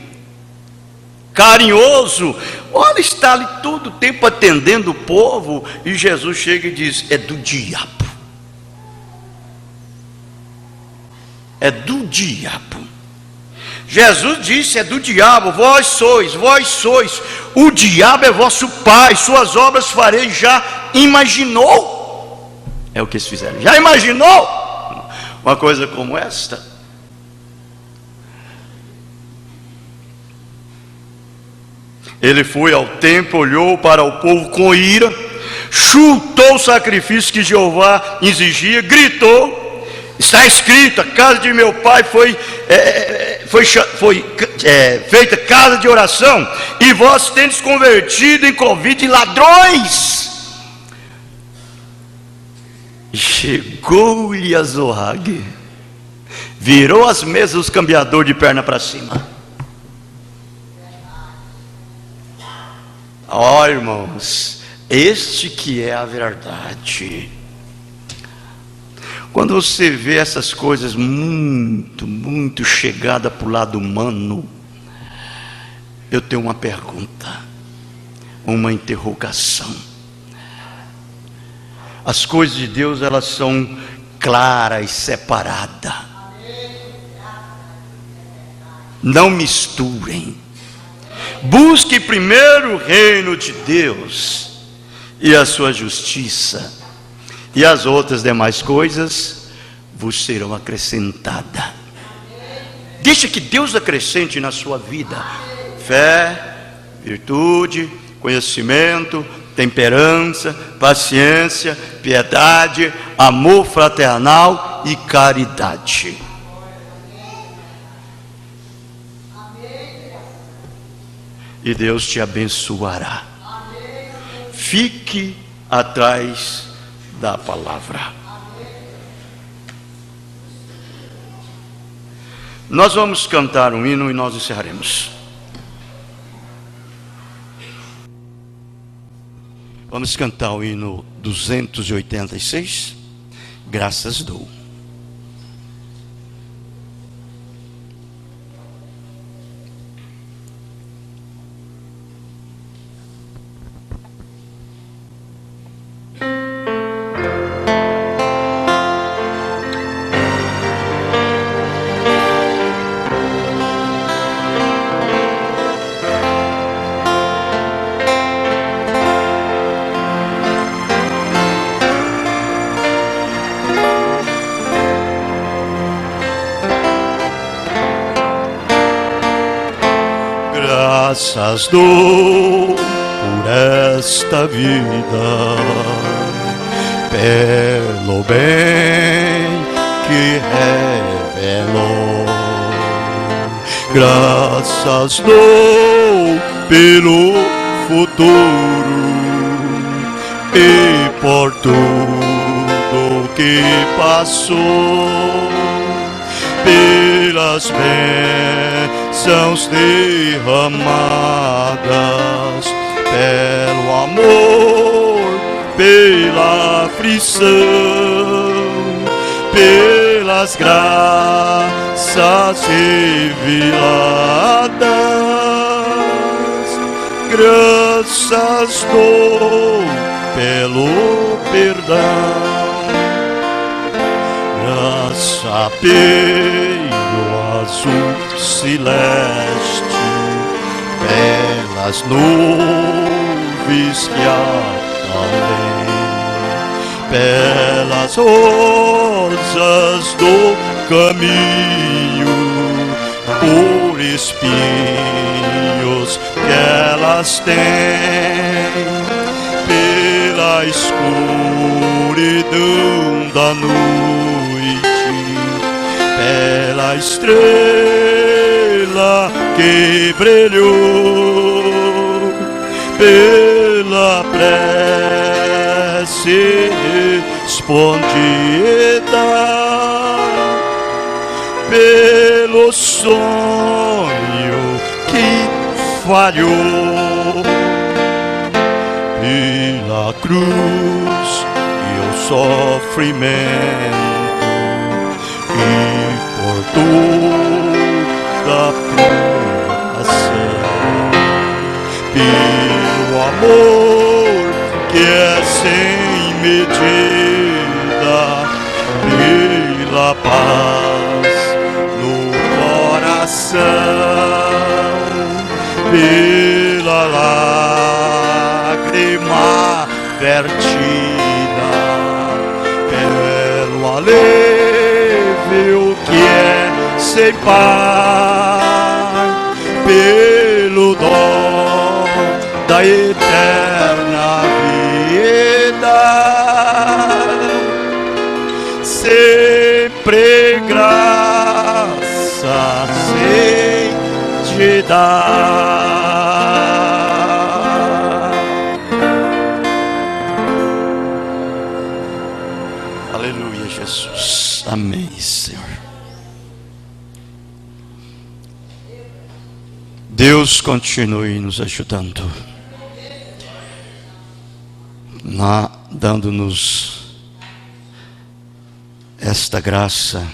carinhoso, olha, está ali todo o tempo atendendo o povo, e Jesus chega e diz: é do diabo. É do diabo. Jesus disse: é do diabo, vós sois, o diabo é vosso pai, suas obras farei. Já imaginou? É o que eles fizeram. Já imaginou uma coisa como esta? Ele foi ao templo, olhou para o povo com ira, chutou o sacrifício que Jeová exigia, gritou: está escrito, a casa de meu pai foi feita casa de oração, e vós tendes convertido em covil de ladrões. Chegou-lhe a Zoag, virou as mesas os cambiadores de perna para cima. Ó, irmãos, este que é a verdade. Quando você vê essas coisas muito chegada para o lado humano, eu tenho uma pergunta, uma interrogação. As coisas de Deus, elas são claras e separadas. Não misturem. Busque primeiro o reino de Deus e a sua justiça, e as outras demais coisas vos serão acrescentadas. Deixa que Deus acrescente na sua vida fé, virtude, conhecimento, temperança, paciência, piedade, amor fraternal e caridade. E Deus te abençoará. Fique atrás da palavra. Nós vamos cantar um hino e nós encerraremos. Vamos cantar o hino 286, Graças Dou. Graças dou por esta vida, pelo bem que revelou. Graças dou pelo futuro e por tudo que passou, pelas bênçãos derramadas, pelo amor, pela aflição, pelas graças reveladas. Graças dou pelo perdão, graça pelo azul celeste, pelas nuvens que há além, pelas rosas do caminho, por espinhos que elas têm, pela escuridão da noite, pela estrela que brilhou, pela prece respondida, pelo sonho que falhou. Pela cruz e o sofrimento, e por toda a provação, pelo amor que é sem medida, pela paz no coração, pela lágrima vertida, pelo alívio que é sem par, pelo dom da eterna vida, sempre graça sei te dar. Aleluia, Jesus. Amém, Senhor. Deus continue nos ajudando, dando-nos esta graça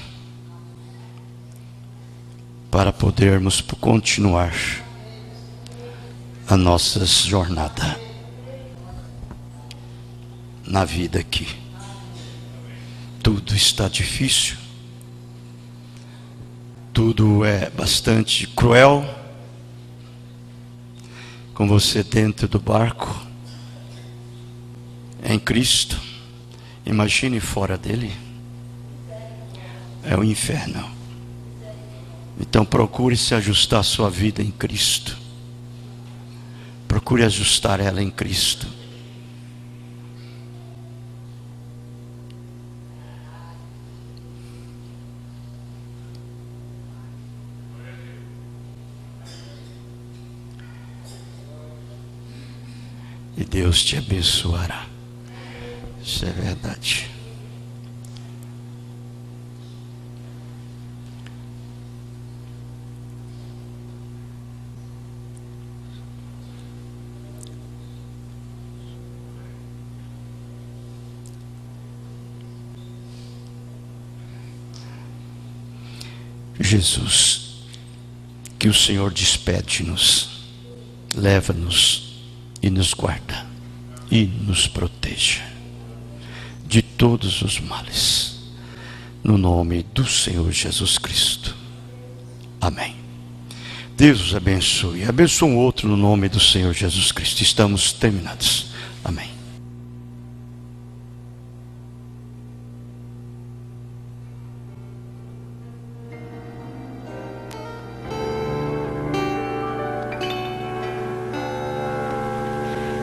para podermos continuar a nossa jornada na vida aqui. Tudo está difícil, tudo é bastante cruel, com você dentro do barco, em Cristo. Imagine fora dele, é o inferno. Então procure se ajustar a sua vida em Cristo, procure ajustar ela em Cristo. E Deus te abençoará. Isso é verdade. Jesus, que o Senhor despede-nos, leva-nos e nos guarda e nos proteja de todos os males, no nome do Senhor Jesus Cristo. Amém. Deus os abençoe. Abençoe um outro no nome do Senhor Jesus Cristo. Estamos terminados. Amém.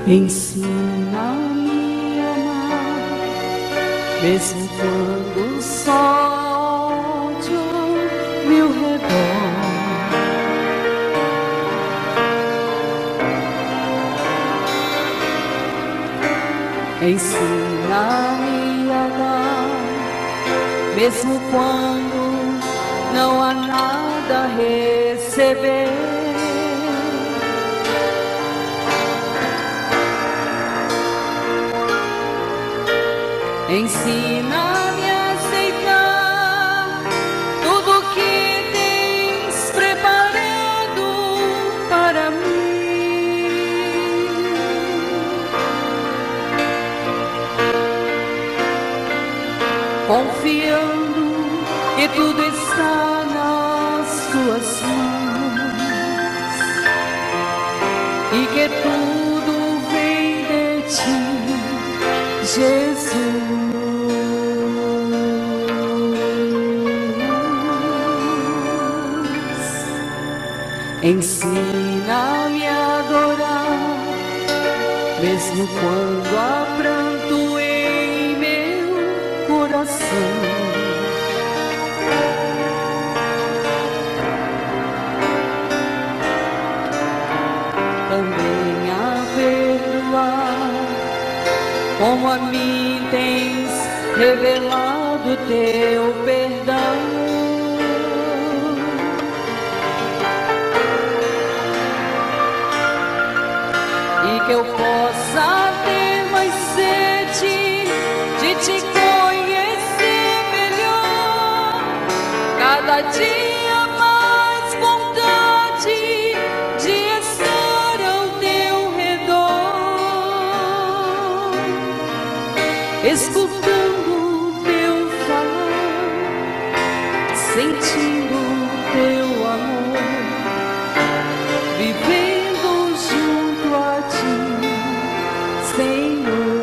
Ensina-me a amar, mesmo quando o sol de meu redor ensina-me a dar, mesmo quando não há nada a receber. Ensina-me a aceitar tudo que tens preparado para mim, confiando que tudo está nas tuas mãos e que tudo vem de ti, Jesus. Ensina-me a adorar, mesmo quando há pranto em meu coração. Também a perdoar, como a mim tens revelado teu perdão. que eu possa ter mais sede de te conhecer melhor, cada dia mais vontade de estar ao teu redor, escutando teu falar, sentindo teu amor, vivendo junto a ti, Senhor.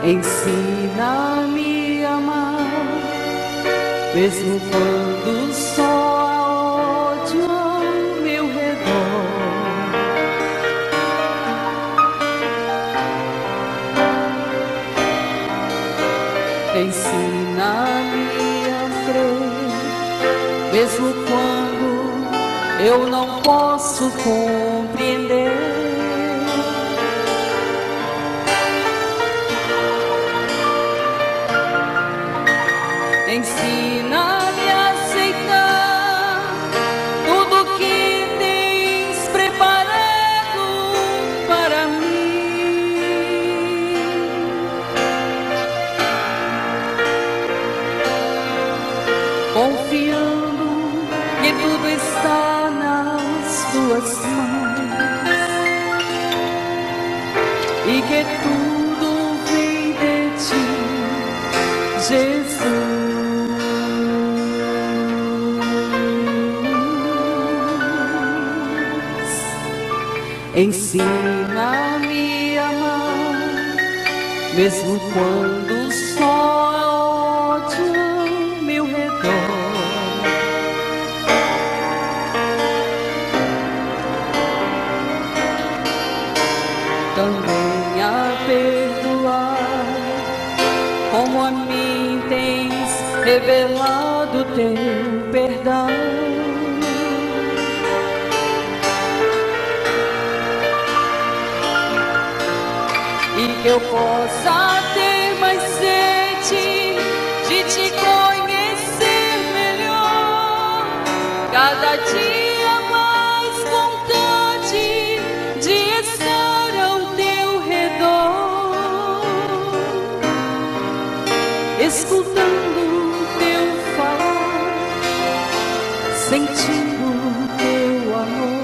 Ensina-me a amar, mesmo quando só há ódio ao meu redor. Ensina-me a crer, mesmo quando eu não posso compreender. Ensina-me a aceitar tudo que tens preparado para mim, confiando que tudo está nas tuas mãos e que tudo vem de ti, Jesus. Ensina-me a amar, mesmo quando só há ódio ao meu redor. Também a perdoar, como a mim tens revelado teu perdão. E que eu possa ter mais sede de te conhecer melhor, cada dia mais vontade de estar ao teu redor, escutando teu falar, sentindo teu amor.